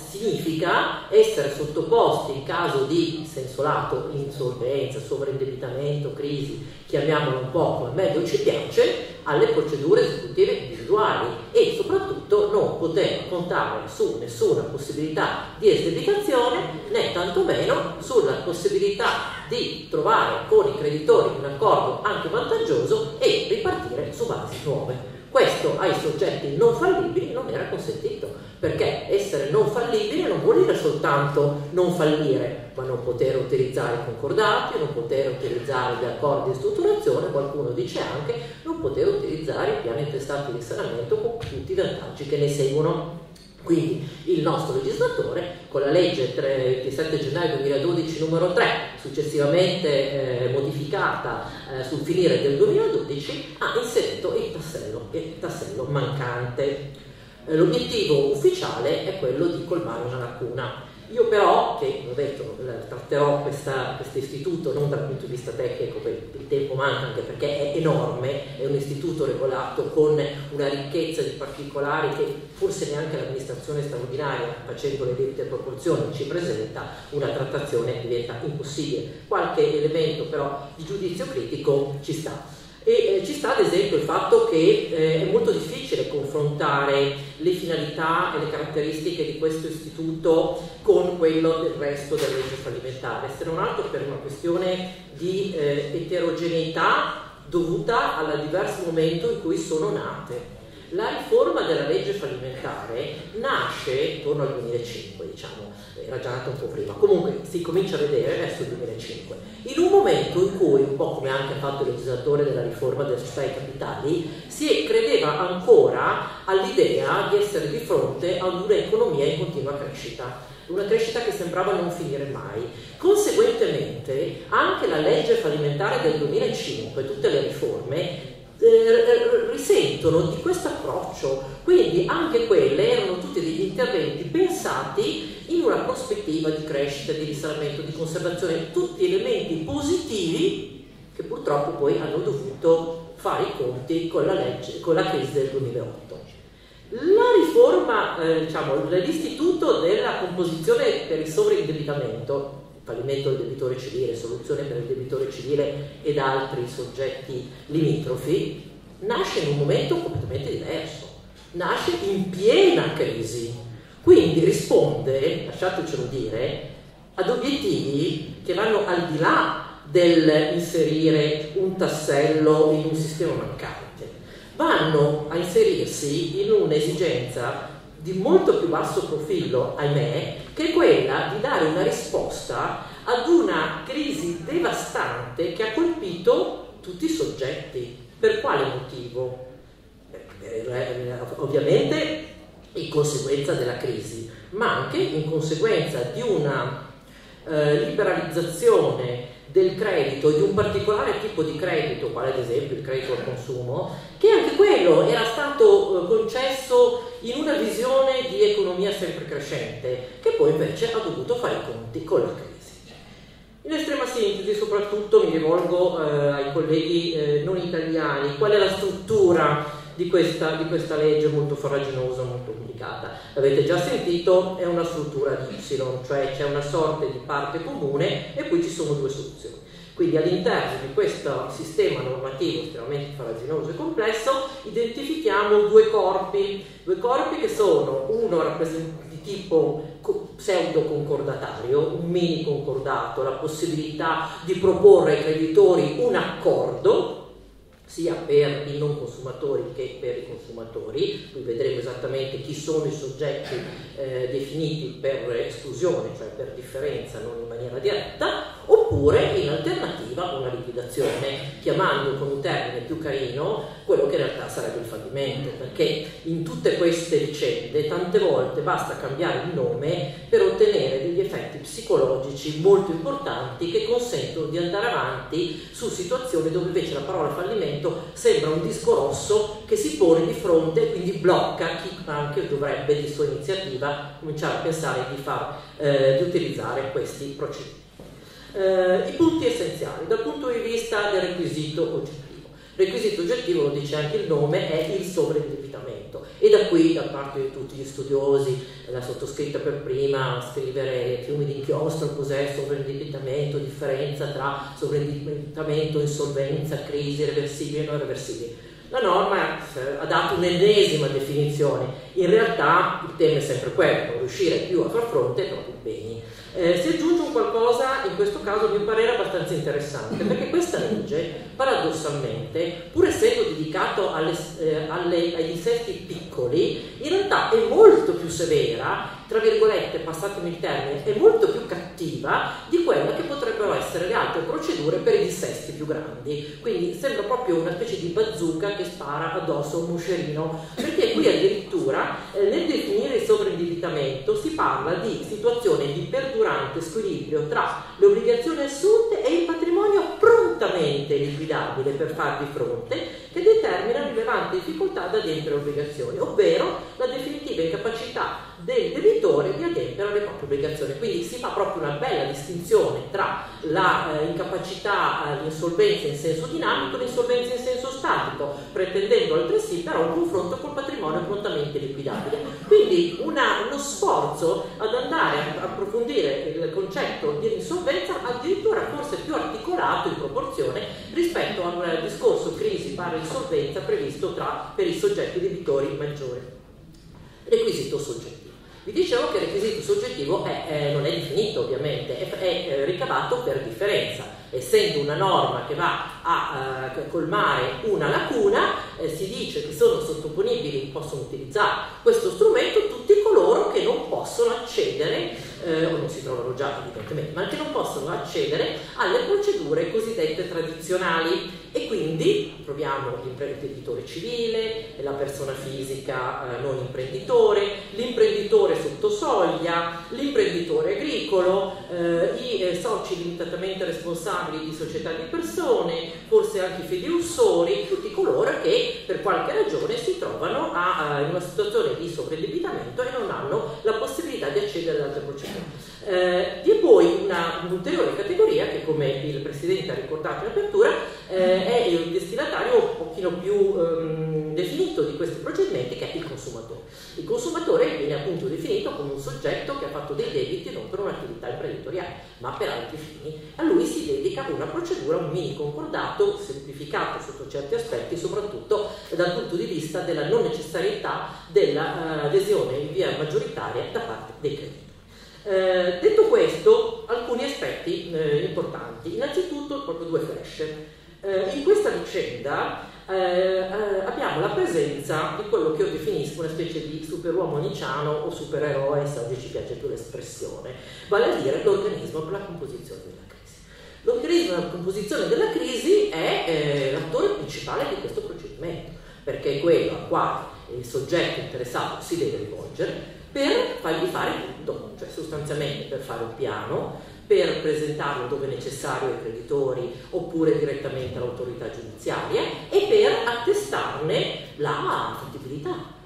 significa essere sottoposti in caso di senso lato, insolvenza, sovraindebitamento, crisi, chiamiamolo un po' come meglio ci piace, alle procedure esecutive individuali e soprattutto non poter contare su nessuna possibilità di esdebitazione né tantomeno sulla possibilità di trovare con i creditori un accordo anche vantaggioso e ripartire su basi nuove. Questo ai soggetti non fallibili non era consentito, perché essere non fallibili non vuol dire soltanto non fallire, ma non poter utilizzare i concordati, non poter utilizzare gli accordi di strutturazione, qualcuno dice anche non poter utilizzare i piani intestati di risanamento con tutti i vantaggi che ne seguono. Quindi il nostro legislatore, con la legge 27 gennaio 2012 numero 3, successivamente modificata sul finire del 2012, ha inserito il tassello mancante. L'obiettivo ufficiale è quello di colmare una lacuna. Io però, che ho detto, tratterò questo istituto non dal punto di vista tecnico, il tempo manca anche perché è enorme, è un istituto regolato con una ricchezza di particolari che forse neanche l'amministrazione straordinaria, facendo le debite proporzioni, ci presenta, una trattazione diventa impossibile. Qualche elemento però di giudizio critico ci sta. E ci sta ad esempio il fatto che è molto difficile confrontare le finalità e le caratteristiche di questo istituto con quello del resto della legge fallimentare, se non altro per una questione di eterogeneità dovuta al diverso momento in cui sono nate. La riforma della legge fallimentare nasce intorno al 2005, diciamo, era già nata un po' prima, comunque si comincia a vedere verso il 2005, in un momento in cui, un po' come anche ha fatto il legislatore della riforma delle società di capitali, si credeva ancora all'idea di essere di fronte ad un'economia in continua crescita, una crescita che sembrava non finire mai. Conseguentemente anche la legge fallimentare del 2005, tutte le riforme risentono di questo approccio, quindi anche quelle erano tutti degli interventi pensati in una prospettiva di crescita, di risanamento, di conservazione, tutti elementi positivi che purtroppo poi hanno dovuto fare i conti con la crisi del 2008. La riforma, diciamo, l'istituto della composizione per il sovraindebitamento, fallimento del debitore civile, soluzione per il debitore civile ed altri soggetti limitrofi, nasce in un momento completamente diverso, nasce in piena crisi, quindi risponde, lasciatecelo dire, ad obiettivi che vanno al di là del inserire un tassello in un sistema mancante, vanno a inserirsi in un'esigenza di molto più basso profilo, ahimè, che è quella di dare una risposta ad una crisi devastante che ha colpito tutti i soggetti. Per quale motivo? Ovviamente in conseguenza della crisi, ma anche in conseguenza di una liberalizzazione del credito, di un particolare tipo di credito, quale ad esempio il credito al consumo, che anche quello era stato concesso in una visione di economia sempre crescente, che poi invece ha dovuto fare i conti con la crisi. In estrema sintesi, soprattutto mi rivolgo ai colleghi non italiani, qual è la struttura di questa legge molto farraginosa, molto complicata? L'avete già sentito, è una struttura di Y, cioè c'è una sorta di parte comune e poi ci sono due soluzioni. Quindi all'interno di questo sistema normativo estremamente farraginoso e complesso identifichiamo due corpi che sono uno di tipo pseudo concordatario, un mini concordato, la possibilità di proporre ai creditori un accordo sia per i non consumatori che per i consumatori. Qui vedremo esattamente chi sono i soggetti definiti per esclusione, cioè per differenza, non in maniera diretta, oppure in alternativa una liquidazione, chiamando con un termine più carino quello che in realtà sarebbe il fallimento, perché in tutte queste vicende tante volte basta cambiare il nome per ottenere degli effetti psicologici molto importanti che consentono di andare avanti su situazioni dove invece la parola fallimento sembra un disco rosso che si pone di fronte e quindi blocca chi anche dovrebbe di sua iniziativa cominciare a pensare di utilizzare questi procedimenti. I punti essenziali dal punto di vista del requisito oggettivo. Il requisito oggettivo, lo dice anche il nome, è il sovraindebitamento, e da qui, da parte di tutti gli studiosi, la sottoscritta per prima, scrivere fiumi di inchiostro, cos'è sovraindebitamento, differenza tra sovraindebitamento, insolvenza, crisi, reversibili e non reversibili. La norma ha dato un'ennesima definizione, in realtà il tema è sempre quello, non riuscire più a far fronte ai propri impegni. Si aggiunge un qualcosa, in questo caso a mio parere abbastanza interessante, perché questa legge, paradossalmente, pur essendo dedicato ai dissesti piccoli, in realtà è molto più severa, tra virgolette, passatemi il termine, è molto più cattiva di quella che potrebbero essere le altre procedure per i dissesti più grandi. Quindi sembra proprio una specie di bazooka che spara addosso a un moscerino, perché qui addirittura nel definire il sovraindebitamento si parla di situazione di perdurante squilibrio tra le obbligazioni assunte e il patrimonio prontamente liquidabile per farvi fronte, che determina rilevanti difficoltà ad adempiere alle obbligazioni, ovvero la definitiva incapacità del debitore di adempiere alle proprie obbligazioni. Quindi si fa proprio una bella distinzione tra la incapacità, l'insolvenza in senso dinamico e l'insolvenza in senso statico, pretendendo altresì però un confronto col patrimonio prontamente liquidabile. Quindi uno sforzo ad andare a approfondire il concetto di insolvenza addirittura forse più articolato in proporzione rispetto al discorso crisi/insolvenza previsto per i soggetti debitori maggiori. Requisito soggettivo. Vi dicevo che il requisito soggettivo non è definito, ovviamente, è ricavato per differenza. Essendo una norma che va a colmare una lacuna, si dice che sono sottoponibili, possono utilizzare questo strumento tutti coloro che non possono accedere o non si trovano già evidentemente, ma che non possono accedere alle procedure cosiddette tradizionali, e quindi troviamo l'imprenditore civile, la persona fisica non imprenditore, l'imprenditore sotto soglia, l'imprenditore agricolo, i soci limitatamente responsabili di società di persone, forse anche i fideiussori, tutti coloro che per qualche ragione si trovano in una situazione di sovraindebitamento e non hanno la possibilità di accedere ad altre procedure. Vi è poi un'ulteriore categoria che, come il Presidente ha ricordato in apertura, è il destinatario un pochino più definito di questi procedimenti, che è il consumatore. Il consumatore viene appunto definito come un soggetto che ha fatto dei debiti non per un'attività imprenditoriale, ma per altri fini. A lui si dedica una procedura, un mini concordato semplificato sotto certi aspetti, soprattutto dal punto di vista della non necessarietà dell'adesione in via maggioritaria da parte dei creditori. Detto questo, alcuni aspetti importanti. Innanzitutto proprio due flash. In questa vicenda abbiamo la presenza di quello che io definisco una specie di superuomo nicciano o supereroe, se oggi ci piace più l'espressione, vale a dire l'organismo per la composizione della crisi. L'organismo per la composizione della crisi è l'attore principale di questo procedimento, perché è quello al quale il soggetto interessato si deve rivolgere per fargli fare tutto, cioè sostanzialmente per fare un piano, per presentarlo dove necessario ai creditori oppure direttamente all'autorità giudiziaria e per attestarne la fattibilità.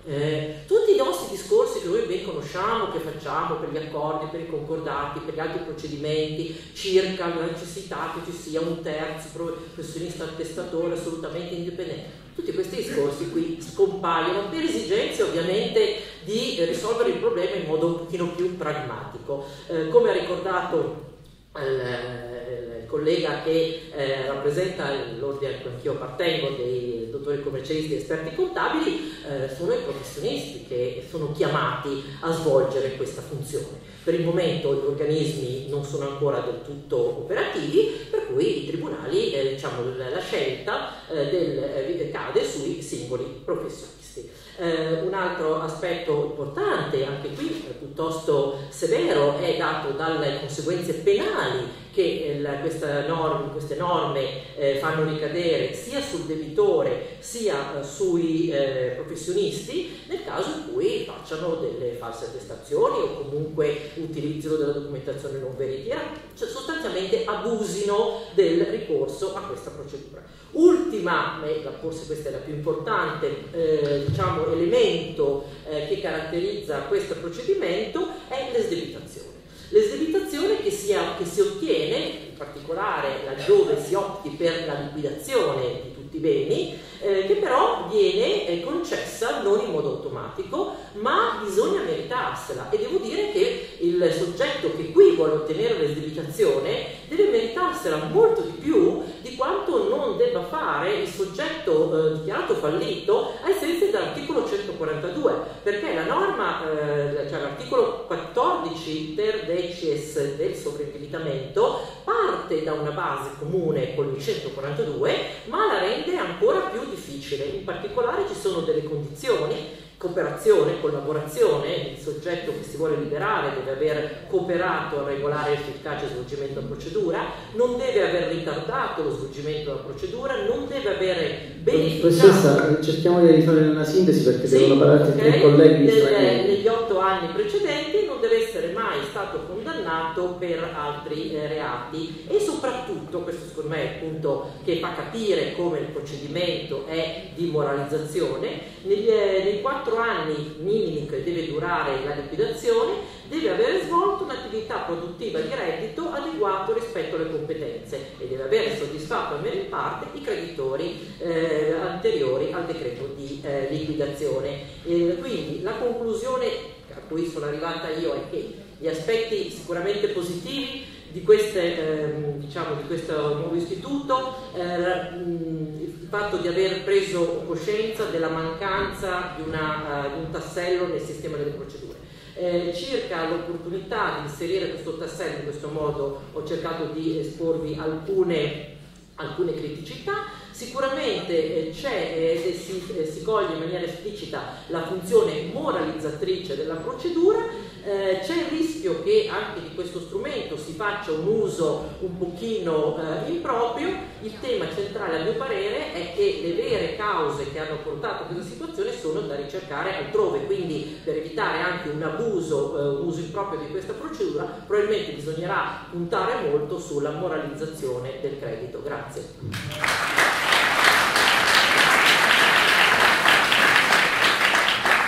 Tutti i nostri discorsi che noi ben conosciamo, che facciamo per gli accordi, per i concordati, per gli altri procedimenti, circa la necessità che ci sia un terzo professionista attestatore assolutamente indipendente, tutti questi discorsi qui scompaiono per esigenze ovviamente di risolvere il problema in modo un pochino più pragmatico. Come ha ricordato il collega che rappresenta l'ordine a cui anch'io appartengo, dei dottori commercialisti e esperti contabili, sono i professionisti che sono chiamati a svolgere questa funzione. Per il momento gli organismi non sono ancora del tutto operativi, per cui i tribunali, la scelta cade sui singoli professionisti. Un altro aspetto importante, anche qui piuttosto severo, è dato dalle conseguenze penali che queste norme fanno ricadere sia sul debitore sia sui professionisti nel caso in cui facciano delle false attestazioni o comunque utilizzino della documentazione non veritiera, cioè sostanzialmente abusino del ricorso a questa procedura. Ultima, forse questa è la più importante, elemento che caratterizza questo procedimento è l'esdebitazione. L'esdebitazione che si ottiene, in particolare laddove si opti per la liquidazione di tutti i beni, che però viene concessa non in modo automatico, ma bisogna meritarsela. E devo dire che il soggetto che qui vuole ottenere l'esdebitazione deve meritarsela molto di più di quanto non debba fare il soggetto dichiarato fallito ai sensi dell'articolo 142, perché la norma, cioè l'articolo 14 ter decies del sovraindebitamento, parte da una base comune con il 142, ma la rende ancora più difficile. In particolare ci sono delle condizioni: cooperazione, collaborazione. Il soggetto che si vuole liberare deve aver cooperato a regolare l'efficace svolgimento della procedura, non deve aver ritardato lo svolgimento della procedura, non deve avere beneficiato. Professoressa, cerchiamo di fare una sintesi perché devono parlare altri colleghi negli 8 anni precedenti, non deve essere mai stato condannato per altri reati, e soprattutto, questo secondo me è il punto che fa capire come il procedimento è di moralizzazione, nei 4 anni minimi che deve durare la liquidazione deve avere svolto un'attività produttiva di reddito adeguato rispetto alle competenze e deve avere soddisfatto almeno in parte i creditori anteriori al decreto di liquidazione. Quindi la conclusione a cui sono arrivata io è che gli aspetti sicuramente positivi di questo nuovo istituto, il fatto di aver preso coscienza della mancanza di un tassello nel sistema delle procedure. Circa l'opportunità di inserire questo tassello, in questo modo ho cercato di esporvi alcune criticità. Sicuramente c'è e si coglie in maniera esplicita la funzione moralizzatrice della procedura, c'è il rischio che anche di questo strumento si faccia un uso un pochino improprio. Il tema centrale a mio parere è che le vere cause che hanno portato a questa situazione sono da ricercare altrove, quindi per evitare anche un abuso, un uso improprio di questa procedura, probabilmente bisognerà puntare molto sulla moralizzazione del credito. Grazie.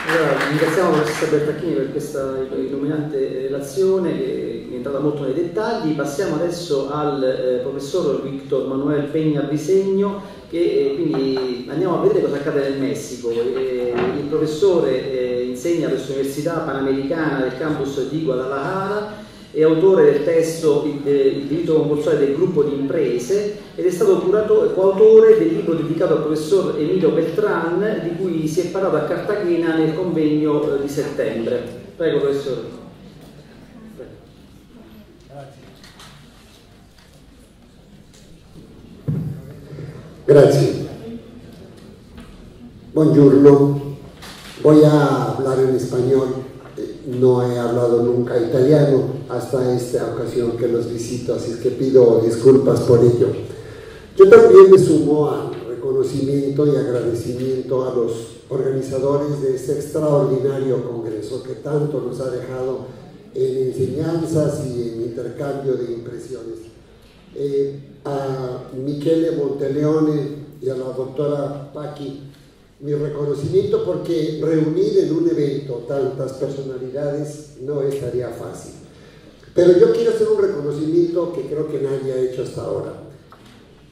Allora, ringraziamo la professoressa Bertacchini per questa illuminante relazione che è entrata molto nei dettagli. Passiamo adesso al professor Víctor Manuel Peña Briceño, che quindi andiamo a vedere cosa accade nel Messico. Il professore insegna presso l'Università Panamericana del campus di Guadalajara, è autore del testo Il diritto concorsuale del gruppo di imprese ed è stato coautore del libro dedicato al professor Emilio Beltrán, di cui si è parlato a Cartagena nel convegno di settembre. Prego, professore. Grazie. Buongiorno. Voy a hablar en español. No he hablado nunca italiano hasta esta ocasión que los visito, así que pido disculpas por ello. Yo también me sumo al reconocimiento y agradecimiento a los organizadores de este extraordinario congreso que tanto nos ha dejado en enseñanzas y en intercambio de impresiones. A Michele Monteleone y a la doctora Paqui, mi reconocimiento, porque reunir en un evento tantas personalidades no estaría fácil. Pero yo quiero hacer un reconocimiento que creo que nadie ha hecho hasta ahora.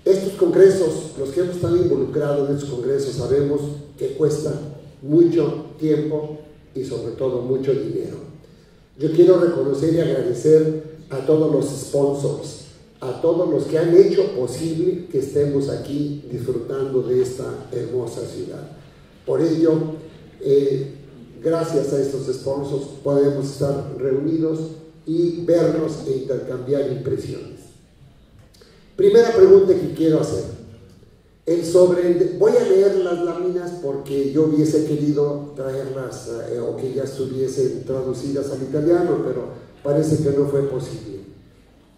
Estos congresos, los que hemos estado involucrados en estos congresos, sabemos que cuestan mucho tiempo y sobre todo mucho dinero. Yo quiero reconocer y agradecer a todos los sponsors, a todos los que han hecho posible que estemos aquí disfrutando de esta hermosa ciudad. Por ello, gracias a estos sponsors podemos estar reunidos y vernos e intercambiar impresiones. Primera pregunta que quiero hacer. Voy a leer las láminas porque yo hubiese querido traerlas o que ya estuviesen traducidas al italiano, pero parece que no fue posible.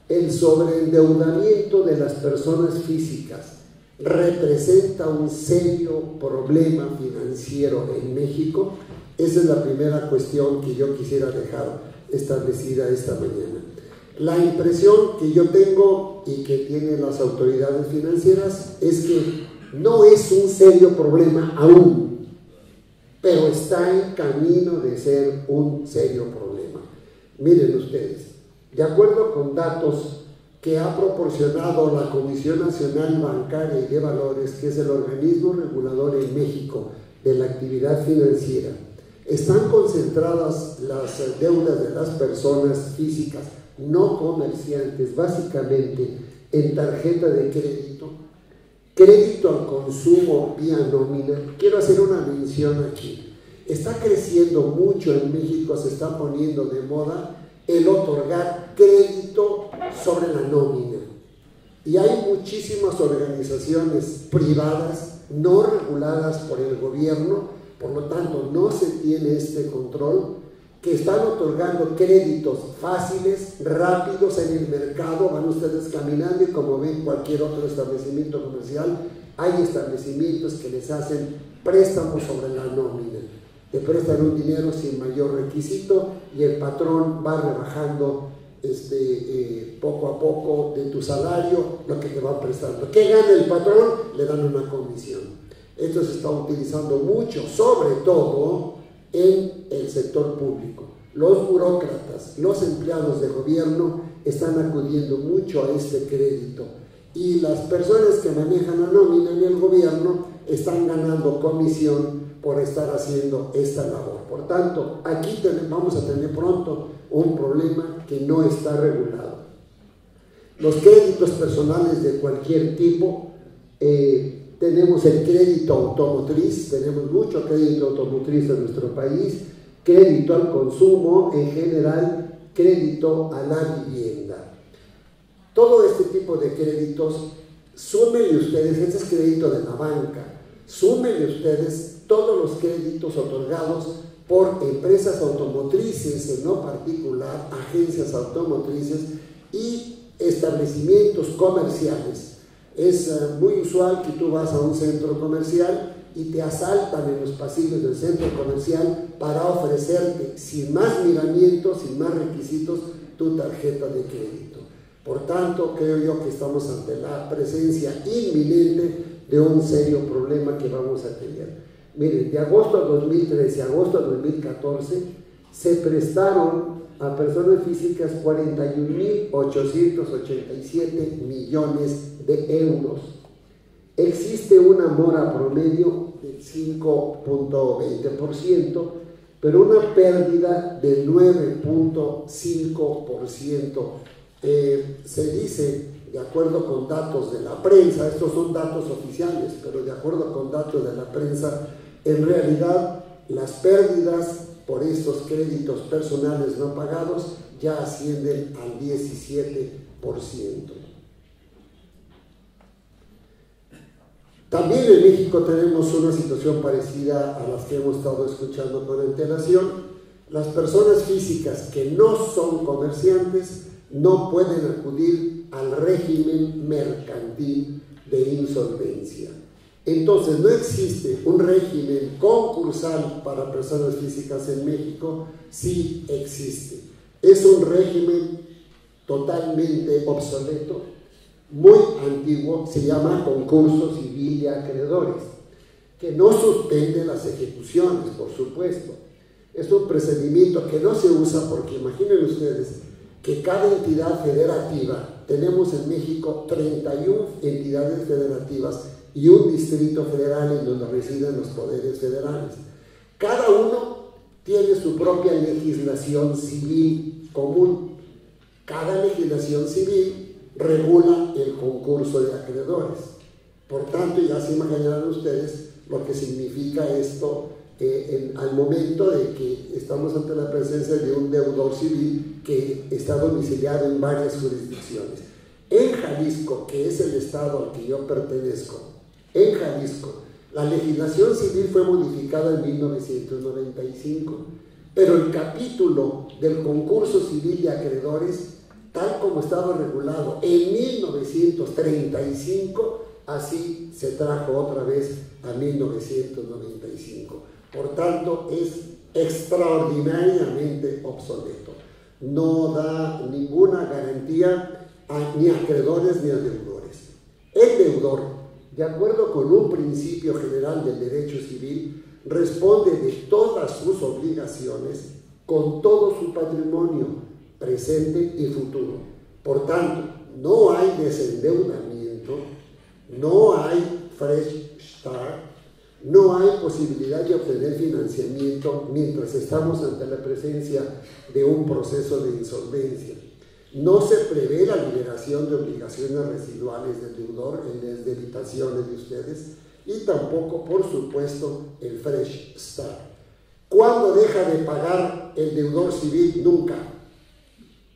El sobreendeudamiento de las personas físicas representa un serio problema financiero en México. Esa es la primera cuestión que yo quisiera dejar establecida esta mañana. La impresión que yo tengo y que tienen las autoridades financieras es que no es un serio problema aún, pero está en camino de ser un serio problema. Miren ustedes, de acuerdo con datos que ha proporcionado la Comisión Nacional Bancaria y de Valores, que es el organismo regulador en México de la actividad financiera, están concentradas las deudas de las personas físicas no comerciantes básicamente en tarjeta de crédito, crédito al consumo vía nómina. Quiero hacer una mención aquí. Está creciendo mucho en México, se está poniendo de moda el otorgar crédito sobre la nómina. Y hay muchísimas organizaciones privadas no reguladas por el gobierno, por lo tanto no se tiene este control, que están otorgando créditos fáciles, rápidos en el mercado. Van ustedes caminando y como ven cualquier otro establecimiento comercial, hay establecimientos que les hacen préstamos sobre la nómina. Te prestan un dinero sin mayor requisito y el patrón va rebajando poco a poco de tu salario lo que te va prestando. ¿Qué gana el patrón? Le dan una comisión. Esto se está utilizando mucho, sobre todo en el sector público. Los burócratas, los empleados de gobierno están acudiendo mucho a este crédito y las personas que manejan la nómina en el gobierno están ganando comisión por estar haciendo esta labor. Por tanto, aquí vamos a tener pronto un problema que no está regulado. Los créditos personales de cualquier tipo, tenemos el crédito automotriz, tenemos mucho crédito automotriz en nuestro país, crédito al consumo en general, crédito a la vivienda. Todo este tipo de créditos súmenle ustedes, este es crédito de la banca, súmenle ustedes todos los créditos otorgados por empresas automotrices, en lo particular, agencias automotrices y establecimientos comerciales. Es muy usual que tú vas a un centro comercial y te asaltan en los pasillos del centro comercial para ofrecerte, sin más miramientos, sin más requisitos, tu tarjeta de crédito. Por tanto, creo yo que estamos ante la presencia inminente de un serio problema que vamos a tener. Miren, de agosto a 2013 a agosto a 2014 se prestaron a personas físicas 41.887 millones de euros. Existe una mora promedio del 5.20%, pero una pérdida del 9.5%. Se dice, de acuerdo con datos de la prensa, estos son datos oficiales, pero de acuerdo con datos de la prensa, en realidad las pérdidas por estos créditos personales no pagados ya ascienden al 17%. También en México tenemos una situación parecida a las que hemos estado escuchando con antelación. Las personas físicas que no son comerciantes no pueden acudir al régimen mercantil de insolvencia. Entonces, no existe un régimen concursal para personas físicas en México. Sí existe. Es un régimen totalmente obsoleto, muy antiguo, se llama concurso civil de acreedores, que no suspende las ejecuciones, por supuesto. Es un procedimiento que no se usa porque imaginen ustedes que cada entidad federativa, tenemos en México 31 entidades federativas y un distrito federal en donde residen los poderes federales. Cada uno tiene su propia legislación civil común. Cada legislación civil regula el concurso de acreedores. Por tanto, ya se imaginarán ustedes lo que significa esto al momento de que estamos ante la presencia de un deudor civil que está domiciliado en varias jurisdicciones. En Jalisco, que es el estado al que yo pertenezco, en Jalisco, la legislación civil fue modificada en 1995, pero el capítulo del concurso civil de acreedores, tal como estaba regulado en 1935, así se trajo otra vez a 1995. Por tanto, es extraordinariamente obsoleto. No da ninguna garantía ni a acreedores ni a deudores. El deudor, de acuerdo con un principio general del derecho civil, responde de todas sus obligaciones con todo su patrimonio presente y futuro. Por tanto, no hay desendeudamiento, no hay fresh start, no hay posibilidad de obtener financiamiento mientras estamos ante la presencia de un proceso de insolvencia. No se prevé la liberación de obligaciones residuales del deudor en las debitaciones de ustedes y tampoco, por supuesto, el fresh start. ¿Cuándo deja de pagar el deudor civil? Nunca.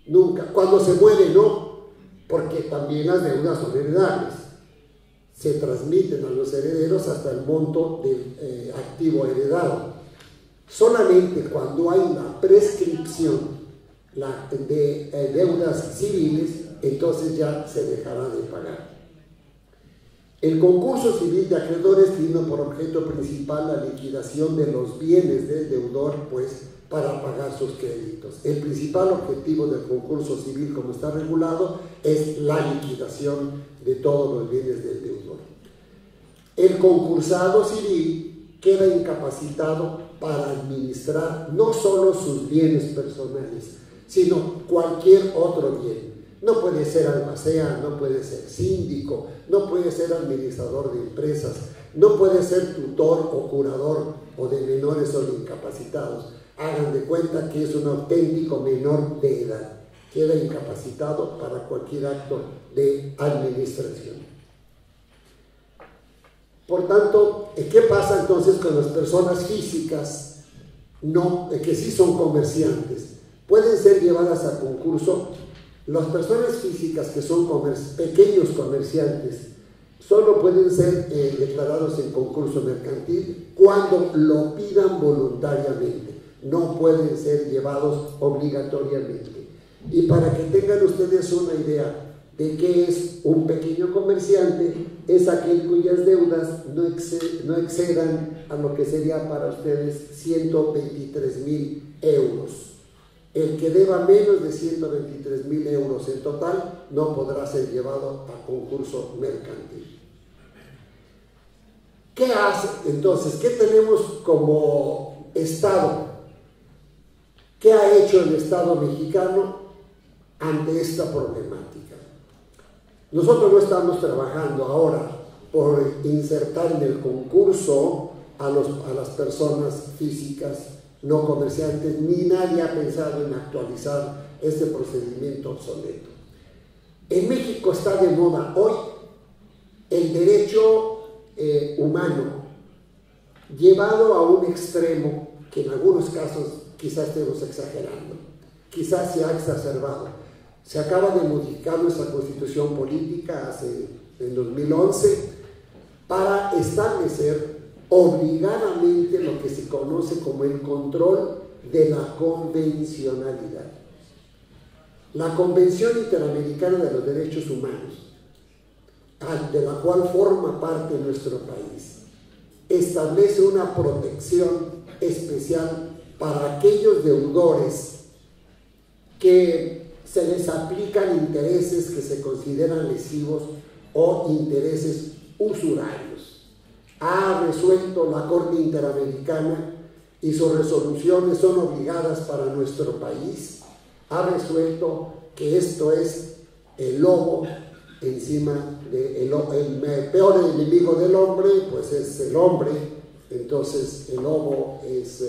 Nunca. Cuando se muere, no, porque también las deudas son heredables. Se transmiten a los herederos hasta el monto del activo heredado. Solamente cuando hay una prescripción de deudas civiles, entonces ya se dejará de pagar. El concurso civil de acreedores tiene por objeto principal la liquidación de los bienes del deudor, pues, para pagar sus créditos. El principal objetivo del concurso civil, como está regulado, es la liquidación de todos los bienes del deudor. El concursado civil queda incapacitado para administrar no solo sus bienes personales, sino cualquier otro bien. No puede ser albacea, no puede ser síndico, no puede ser administrador de empresas, no puede ser tutor o curador o de menores o de incapacitados. Hagan de cuenta que es un auténtico menor de edad. Queda incapacitado para cualquier acto de administración. Por tanto, ¿qué pasa entonces con las personas físicas que sí son comerciantes? Pueden ser llevadas a concurso. Las personas físicas que son pequeños comerciantes solo pueden ser declarados en concurso mercantil cuando lo pidan voluntariamente, no pueden ser llevados obligatoriamente. Y para que tengan ustedes una idea de qué es un pequeño comerciante, es aquel cuyas deudas no excedan a lo que sería para ustedes 123.000 euros. El que deba menos de 123.000 euros en total no podrá ser llevado a concurso mercantil. ¿Qué hace? Entonces, ¿qué tenemos como Estado? ¿Qué ha hecho el Estado mexicano ante esta problemática? Nosotros no estamos trabajando ahora por insertar en el concurso a las personas físicas no comerciantes, ni nadie ha pensado en actualizar este procedimiento obsoleto. En México está de moda hoy el derecho humano, llevado a un extremo que en algunos casos quizás estemos exagerando, quizás se ha exacerbado. Se acaba de modificar nuestra constitución política en 2011 para establecer obligadamente lo que se conoce como el control de la convencionalidad. La Convención Interamericana de los Derechos Humanos, de la cual forma parte nuestro país, establece una protección especial para aquellos deudores que se les aplican intereses que se consideran lesivos o intereses usurarios. Ha resuelto la Corte Interamericana y sus resoluciones son obligadas para nuestro país. Ha resuelto que esto es el lobo encima del el peor enemigo del hombre, pues es el hombre. Entonces el lobo es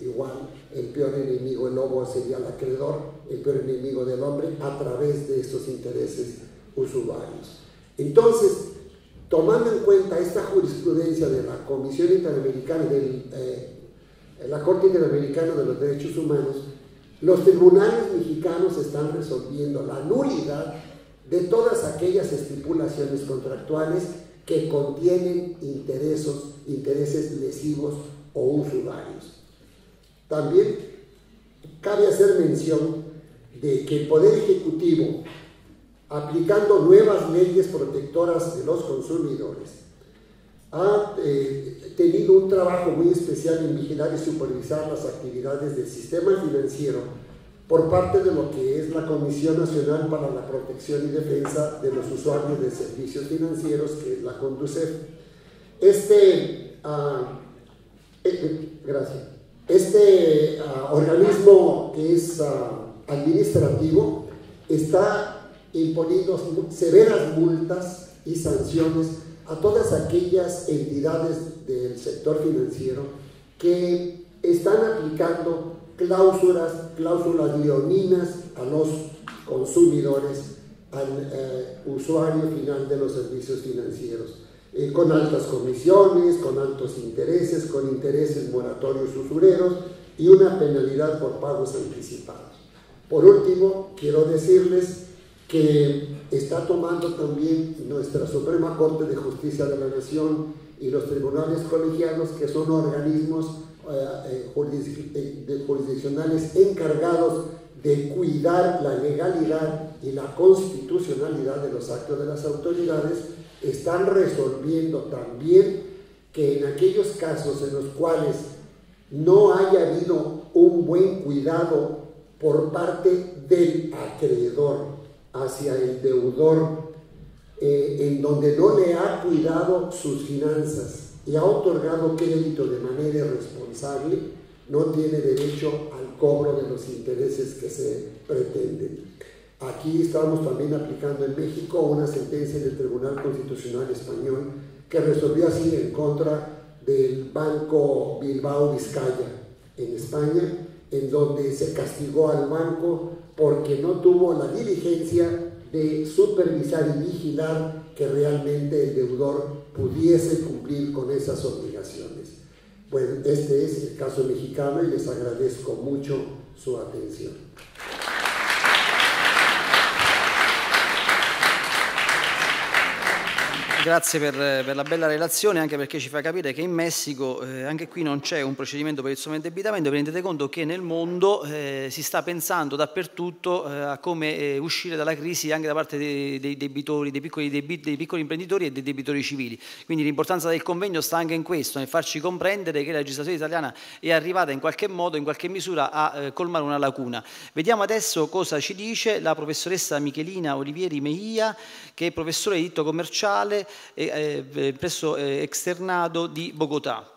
igual, el peor enemigo, el lobo sería el acreedor, el peor enemigo del hombre a través de estos intereses usurarios. Entonces, tomando en cuenta esta jurisprudencia de la Comisión Interamericana, la Corte Interamericana de los Derechos Humanos, los tribunales mexicanos están resolviendo la nulidad de todas aquellas estipulaciones contractuales que contienen intereses lesivos o usurarios. También cabe hacer mención de que el Poder Ejecutivo, aplicando nuevas leyes protectoras de los consumidores, ha tenido un trabajo muy especial en vigilar y supervisar las actividades del sistema financiero por parte de lo que es la Comisión Nacional para la Protección y Defensa de los Usuarios de Servicios Financieros, que es la CONDUCEF. Este organismo que es administrativo está imponiendo severas multas y sanciones a todas aquellas entidades del sector financiero que están aplicando cláusulas leoninas a los consumidores, al usuario final de los servicios financieros, con altas comisiones, con altos intereses, con intereses moratorios usureros y una penalidad por pagos anticipados. Por último, quiero decirles que está tomando también nuestra Suprema Corte de Justicia de la Nación y los tribunales colegiados, que son organismos jurisdiccionales encargados de cuidar la legalidad y la constitucionalidad de los actos de las autoridades, están resolviendo también que en aquellos casos en los cuales no haya habido un buen cuidado por parte del acreedor hacia el deudor, en donde no le ha cuidado sus finanzas y ha otorgado crédito de manera irresponsable, no tiene derecho al cobro de los intereses que se pretenden. Aquí estamos también aplicando en México una sentencia del Tribunal Constitucional Español que resolvió así en contra del Banco Bilbao Vizcaya en España, en donde se castigó al banco porque no tuvo la diligencia de supervisar y vigilar que realmente el deudor pudiese cumplir con esas obligaciones. Bueno, este es el caso mexicano y les agradezco mucho su atención. Grazie per la bella relazione, anche perché ci fa capire che in Messico anche qui non c'è un procedimento per il sovraindebitamento. Vi rendete conto che nel mondo si sta pensando dappertutto a come uscire dalla crisi anche da parte dei debitori, dei piccoli imprenditori e dei debitori civili. Quindi l'importanza del convegno sta anche in questo, nel farci comprendere che la legislazione italiana è arrivata in qualche modo, in qualche misura, a colmare una lacuna. Vediamo adesso cosa ci dice la professoressa Michelina Olivieri Mejia, che è professore di diritto commerciale presso Externado di Bogotá.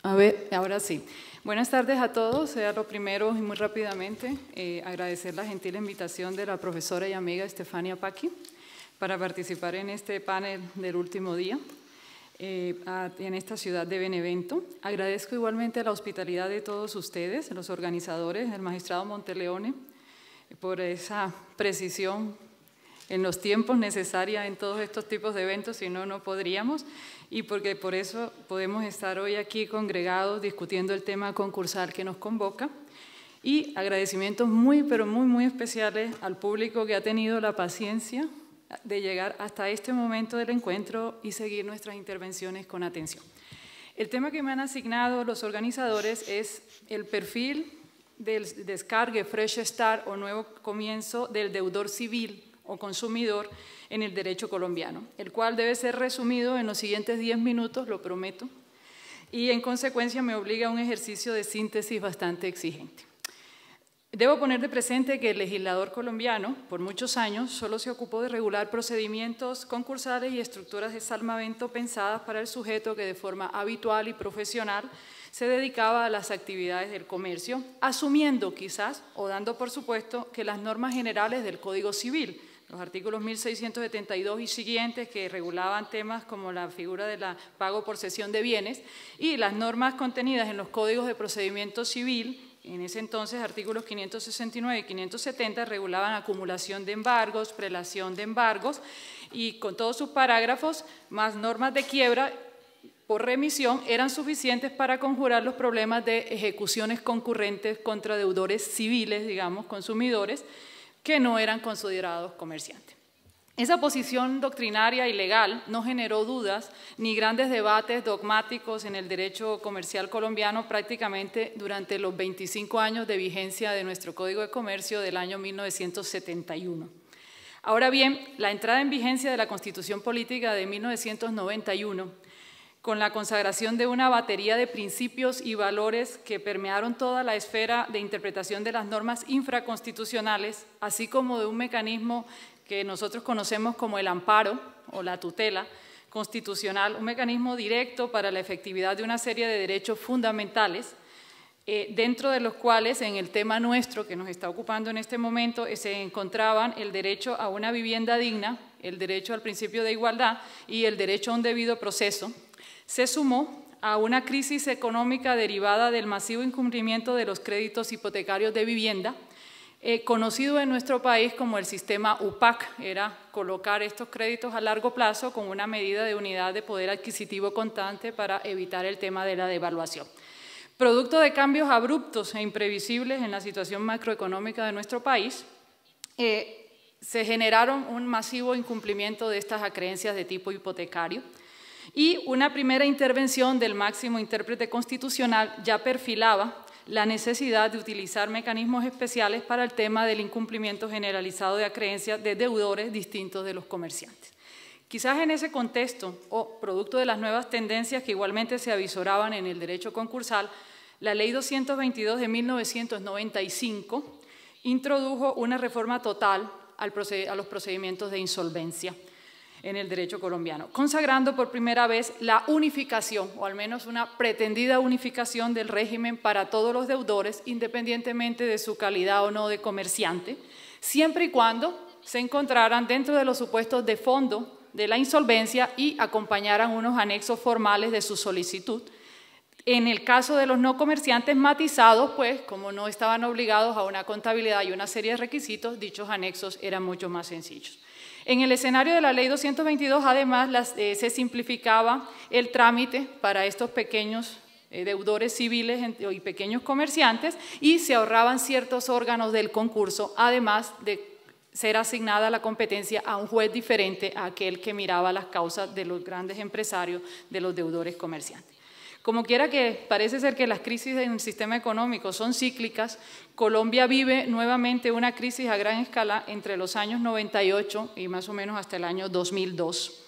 A ver, ahora sí. Buenas tardes a todos. Sea lo primero y muy rápidamente agradecer la gentil invitación de la profesora y amiga Stefania Pacchi para participar en este panel del último día en esta ciudad de Benevento. Agradezco igualmente la hospitalidad de todos ustedes, los organizadores, el magistrado Monteleone, por esa precisión en los tiempos necesarios en todos estos tipos de eventos, si no, no podríamos, y porque por eso podemos estar hoy aquí congregados discutiendo el tema concursal que nos convoca. Y agradecimientos muy, pero muy, muy especiales al público que ha tenido la paciencia de llegar hasta este momento del encuentro y seguir nuestras intervenciones con atención. El tema que me han asignado los organizadores es el perfil del descargue Fresh Start o nuevo comienzo del deudor civil o consumidor en el derecho colombiano, el cual debe ser resumido en los siguientes 10 minutos, lo prometo, y en consecuencia me obliga a un ejercicio de síntesis bastante exigente. Debo poner de presente que el legislador colombiano, por muchos años, solo se ocupó de regular procedimientos concursales y estructuras de salvamento pensadas para el sujeto que de forma habitual y profesional se dedicaba a las actividades del comercio, asumiendo quizás o dando por supuesto que las normas generales del Código Civil, los artículos 1672 y siguientes que regulaban temas como la figura del pago por cesión de bienes y las normas contenidas en los códigos de procedimiento civil. En ese entonces, artículos 569 y 570 regulaban acumulación de embargos, prelación de embargos y con todos sus parágrafos, más normas de quiebra por remisión, eran suficientes para conjurar los problemas de ejecuciones concurrentes contra deudores civiles, digamos, consumidores, que no eran considerados comerciantes. Esa posición doctrinaria y legal no generó dudas ni grandes debates dogmáticos en el derecho comercial colombiano prácticamente durante los 25 años de vigencia de nuestro Código de Comercio del año 1971. Ahora bien, la entrada en vigencia de la Constitución Política de 1991, con la consagración de una batería de principios y valores que permearon toda la esfera de interpretación de las normas infraconstitucionales, así como de un mecanismo que nosotros conocemos como el amparo o la tutela constitucional, un mecanismo directo para la efectividad de una serie de derechos fundamentales, dentro de los cuales, en el tema nuestro que nos está ocupando en este momento, se encontraban el derecho a una vivienda digna, el derecho al principio de igualdad y el derecho a un debido proceso. Se sumó a una crisis económica derivada del masivo incumplimiento de los créditos hipotecarios de vivienda, conocido en nuestro país como el sistema UPAC, era colocar estos créditos a largo plazo con una medida de unidad de poder adquisitivo constante para evitar el tema de la devaluación. Producto de cambios abruptos e imprevisibles en la situación macroeconómica de nuestro país, se generaron un masivo incumplimiento de estas acreencias de tipo hipotecario y una primera intervención del máximo intérprete constitucional ya perfilaba la necesidad de utilizar mecanismos especiales para el tema del incumplimiento generalizado de acreencias de deudores distintos de los comerciantes. Quizás en ese contexto, o producto de las nuevas tendencias que igualmente se avisoraban en el derecho concursal, la Ley 222 de 1995 introdujo una reforma total a los procedimientos de insolvencia en el derecho colombiano, consagrando por primera vez la unificación, o al menos una pretendida unificación del régimen para todos los deudores, independientemente de su calidad o no de comerciante, siempre y cuando se encontraran dentro de los supuestos de fondo de la insolvencia y acompañaran unos anexos formales de su solicitud. En el caso de los no comerciantes matizados, pues como no estaban obligados a una contabilidad y una serie de requisitos, dichos anexos eran mucho más sencillos. En el escenario de la Ley 222, además, se simplificaba el trámite para estos pequeños deudores civiles y pequeños comerciantes, y se ahorraban ciertos órganos del concurso, además de ser asignada la competencia a un juez diferente a aquel que miraba las causas de los grandes empresarios, de los deudores comerciantes. Como quiera que parece ser que las crisis en el sistema económico son cíclicas, Colombia vive nuevamente una crisis a gran escala entre los años 98 y más o menos hasta el año 2002.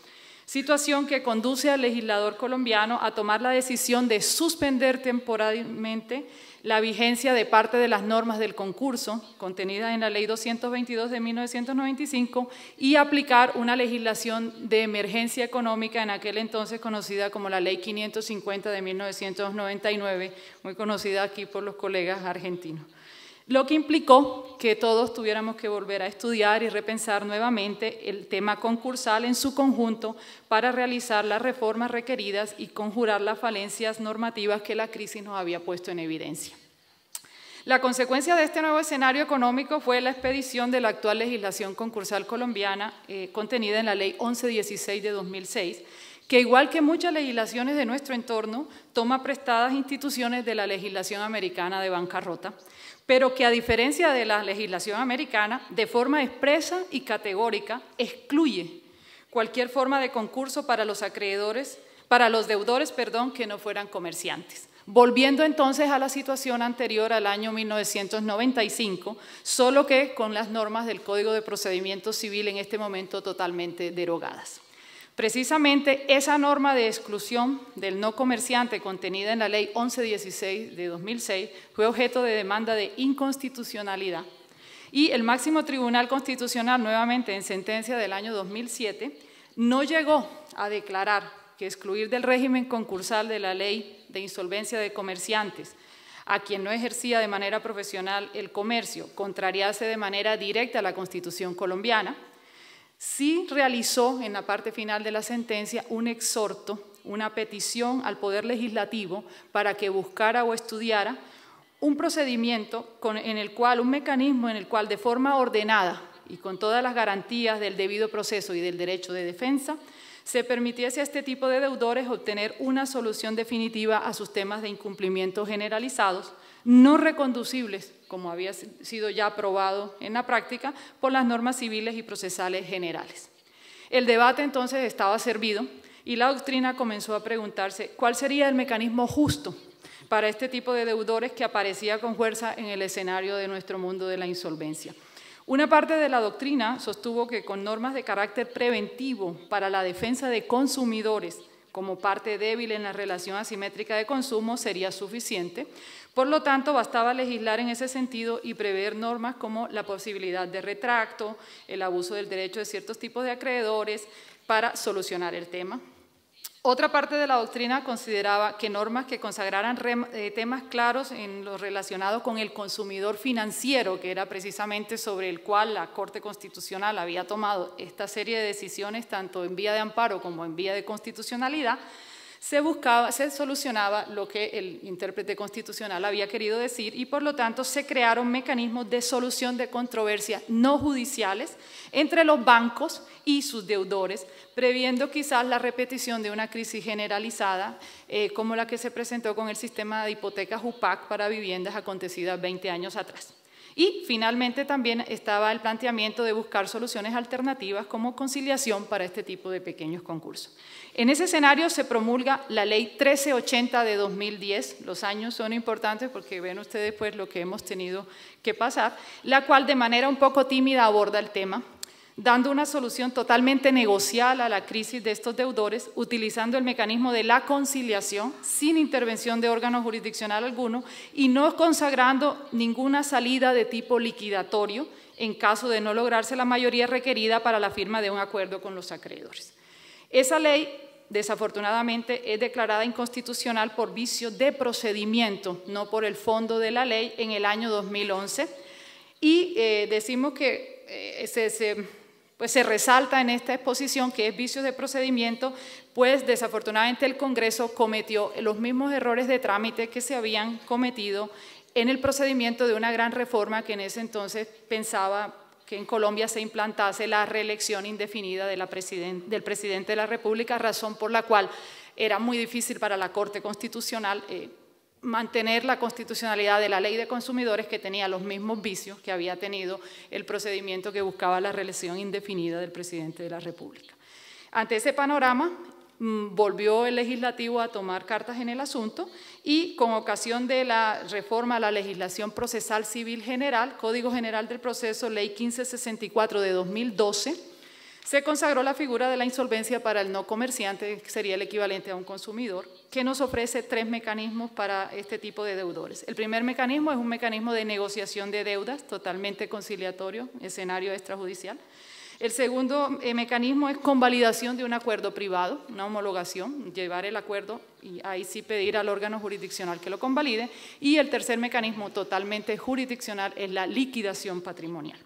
Situación que conduce al legislador colombiano a tomar la decisión de suspender temporalmente la vigencia de parte de las normas del concurso contenidas en la Ley 222 de 1995 y aplicar una legislación de emergencia económica en aquel entonces conocida como la Ley 550 de 1999, muy conocida aquí por los colegas argentinos. Lo que implicó que todos tuviéramos que volver a estudiar y repensar nuevamente el tema concursal en su conjunto para realizar las reformas requeridas y conjurar las falencias normativas que la crisis nos había puesto en evidencia. La consecuencia de este nuevo escenario económico fue la expedición de la actual legislación concursal colombiana contenida en la Ley 1116 de 2006, que igual que muchas legislaciones de nuestro entorno, toma prestadas instituciones de la legislación americana de bancarrota, pero que a diferencia de la legislación americana, de forma expresa y categórica, excluye cualquier forma de concurso para los acreedores, para los deudores, que no fueran comerciantes. Volviendo entonces a la situación anterior al año 1995, solo que con las normas del Código de Procedimiento Civil en este momento totalmente derogadas. Precisamente esa norma de exclusión del no comerciante contenida en la Ley 1116 de 2006 fue objeto de demanda de inconstitucionalidad y el máximo tribunal constitucional, nuevamente en sentencia del año 2007, no llegó a declarar que excluir del régimen concursal de la Ley de Insolvencia de Comerciantes a quien no ejercía de manera profesional el comercio contrariase de manera directa a la Constitución colombiana. Sí realizó en la parte final de la sentencia un exhorto, una petición al Poder Legislativo para que buscara o estudiara un procedimiento un mecanismo en el cual de forma ordenada y con todas las garantías del debido proceso y del derecho de defensa, se permitiese a este tipo de deudores obtener una solución definitiva a sus temas de incumplimiento generalizados, no reconducibles, como había sido ya aprobado en la práctica, por las normas civiles y procesales generales. El debate entonces estaba servido y la doctrina comenzó a preguntarse cuál sería el mecanismo justo para este tipo de deudores que aparecía con fuerza en el escenario de nuestro mundo de la insolvencia. Una parte de la doctrina sostuvo que con normas de carácter preventivo para la defensa de consumidores como parte débil en la relación asimétrica de consumo sería suficiente. Por lo tanto, bastaba legislar en ese sentido y prever normas como la posibilidad de retracto, el abuso del derecho de ciertos tipos de acreedores para solucionar el tema. Otra parte de la doctrina consideraba que normas que consagraran temas claros en lo relacionado con el consumidor financiero, que era precisamente sobre el cual la Corte Constitucional había tomado esta serie de decisiones, tanto en vía de amparo como en vía de constitucionalidad, se solucionaba lo que el intérprete constitucional había querido decir y por lo tanto se crearon mecanismos de solución de controversias no judiciales entre los bancos y sus deudores, previendo quizás la repetición de una crisis generalizada como la que se presentó con el sistema de hipotecas UPAC para viviendas acontecidas 20 años atrás. Y finalmente también estaba el planteamiento de buscar soluciones alternativas como conciliación para este tipo de pequeños concursos. En ese escenario se promulga la Ley 1380 de 2010, los años son importantes porque ven ustedes pues lo que hemos tenido que pasar, la cual de manera un poco tímida aborda el tema, dando una solución totalmente negocial a la crisis de estos deudores, utilizando el mecanismo de la conciliación sin intervención de órgano jurisdiccional alguno y no consagrando ninguna salida de tipo liquidatorio en caso de no lograrse la mayoría requerida para la firma de un acuerdo con los acreedores. Esa ley, desafortunadamente, es declarada inconstitucional por vicio de procedimiento, no por el fondo de la ley, en el año 2011 y decimos que se resalta en esta exposición que es vicio de procedimiento, pues desafortunadamente el Congreso cometió los mismos errores de trámite que se habían cometido en el procedimiento de una gran reforma que en ese entonces pensaba que en Colombia se implantase la reelección indefinida de del presidente de la República, razón por la cual era muy difícil para la Corte Constitucional mantener la constitucionalidad de la ley de consumidores, que tenía los mismos vicios que había tenido el procedimiento que buscaba la reelección indefinida del presidente de la República. Ante ese panorama, volvió el legislativo a tomar cartas en el asunto y con ocasión de la reforma a la legislación procesal civil general, Código General del Proceso, Ley 1564 de 2012, se consagró la figura de la insolvencia para el no comerciante, que sería el equivalente a un consumidor, que nos ofrece 3 mecanismos para este tipo de deudores. El primer mecanismo es un mecanismo de negociación de deudas, totalmente conciliatorio, escenario extrajudicial. El segundo mecanismo es convalidación de un acuerdo privado, una homologación, llevar el acuerdo y ahí sí pedir al órgano jurisdiccional que lo convalide. Y el tercer mecanismo totalmente jurisdiccional es la liquidación patrimonial.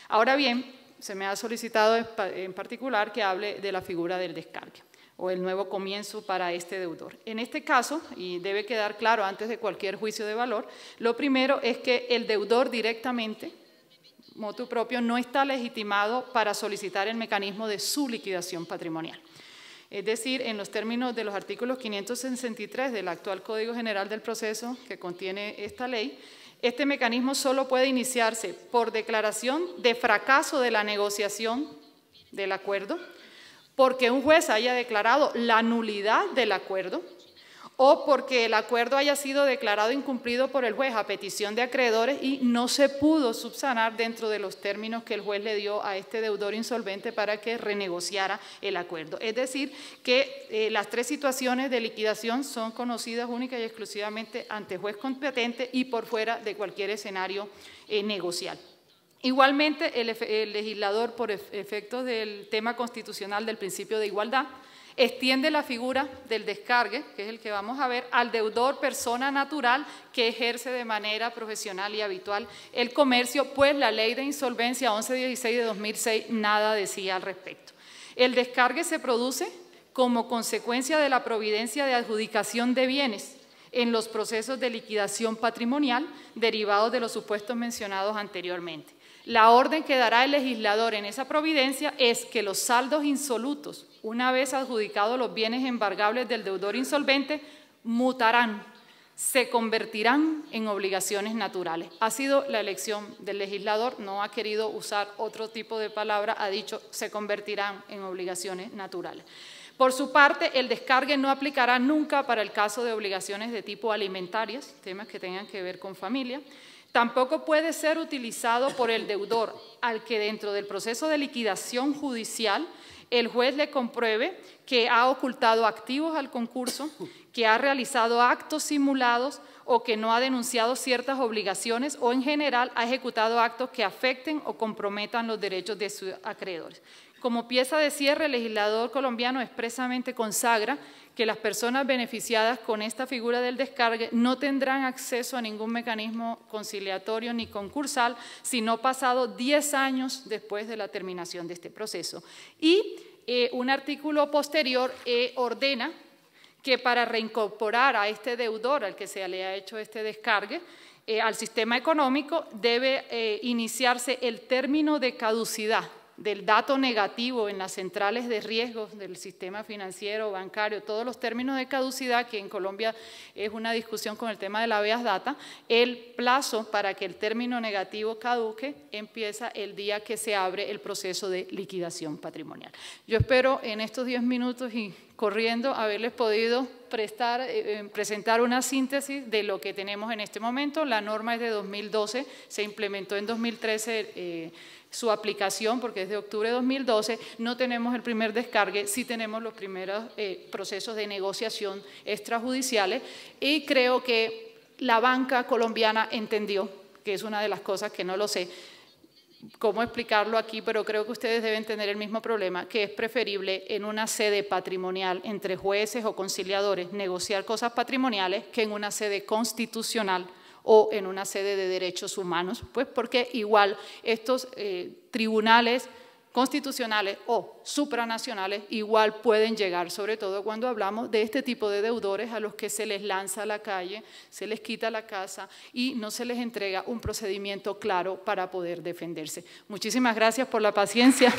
Ahora bien, se me ha solicitado en particular que hable de la figura del descargue o el nuevo comienzo para este deudor. En este caso, y debe quedar claro antes de cualquier juicio de valor, lo primero es que el deudor directamente, motu propio, no está legitimado para solicitar el mecanismo de su liquidación patrimonial. Es decir, en los términos de los artículos 563 del actual Código General del Proceso que contiene esta ley, este mecanismo solo puede iniciarse por declaración de fracaso de la negociación del acuerdo, porque un juez haya declarado la nulidad del acuerdo, o porque el acuerdo haya sido declarado incumplido por el juez a petición de acreedores y no se pudo subsanar dentro de los términos que el juez le dio a este deudor insolvente para que renegociara el acuerdo. Es decir, que las 3 situaciones de liquidación son conocidas única y exclusivamente ante juez competente y por fuera de cualquier escenario negocial. Igualmente, el legislador, por efectos del tema constitucional del principio de igualdad, extiende la figura del descargue, que es el que vamos a ver, al deudor persona natural que ejerce de manera profesional y habitual el comercio, pues la ley de insolvencia 1116 de 2006 nada decía al respecto. El descargue se produce como consecuencia de la providencia de adjudicación de bienes en los procesos de liquidación patrimonial derivados de los supuestos mencionados anteriormente. La orden que dará el legislador en esa providencia es que los saldos insolutos, una vez adjudicados los bienes embargables del deudor insolvente, mutarán, se convertirán en obligaciones naturales. Ha sido la elección del legislador, no ha querido usar otro tipo de palabra, ha dicho se convertirán en obligaciones naturales. Por su parte, el descargue no aplicará nunca para el caso de obligaciones de tipo alimentarias, temas que tengan que ver con familia. Tampoco puede ser utilizado por el deudor al que dentro del proceso de liquidación judicial el juez le compruebe que ha ocultado activos al concurso, que ha realizado actos simulados o que no ha denunciado ciertas obligaciones o en general ha ejecutado actos que afecten o comprometan los derechos de sus acreedores. Como pieza de cierre, el legislador colombiano expresamente consagra que las personas beneficiadas con esta figura del descargue no tendrán acceso a ningún mecanismo conciliatorio ni concursal, sino pasado 10 años después de la terminación de este proceso. Y un artículo posterior ordena que para reincorporar a este deudor al que se le ha hecho este descargue al sistema económico debe iniciarse el término de caducidad del dato negativo en las centrales de riesgos del sistema financiero, bancario, todos los términos de caducidad, que en Colombia es una discusión con el tema de la habeas data, el plazo para que el término negativo caduque empieza el día que se abre el proceso de liquidación patrimonial. Yo espero en estos 10 minutos y corriendo haberles podido presentar una síntesis de lo que tenemos en este momento. La norma es de 2012, se implementó en 2013 su aplicación porque es de octubre de 2012, no tenemos el primer descargue, sí tenemos los primeros procesos de negociación extrajudiciales y creo que la banca colombiana entendió, que es una de las cosas que no lo sé cómo explicarlo aquí, pero creo que ustedes deben tener el mismo problema, que es preferible en una sede patrimonial entre jueces o conciliadores negociar cosas patrimoniales que en una sede constitucional o en una sede de derechos humanos, pues porque igual estos tribunales constitucionales o supranacionales igual pueden llegar, sobre todo cuando hablamos de este tipo de deudores a los que se les lanza a la calle, se les quita la casa y no se les entrega un procedimiento claro para poder defenderse. Muchísimas gracias por la paciencia.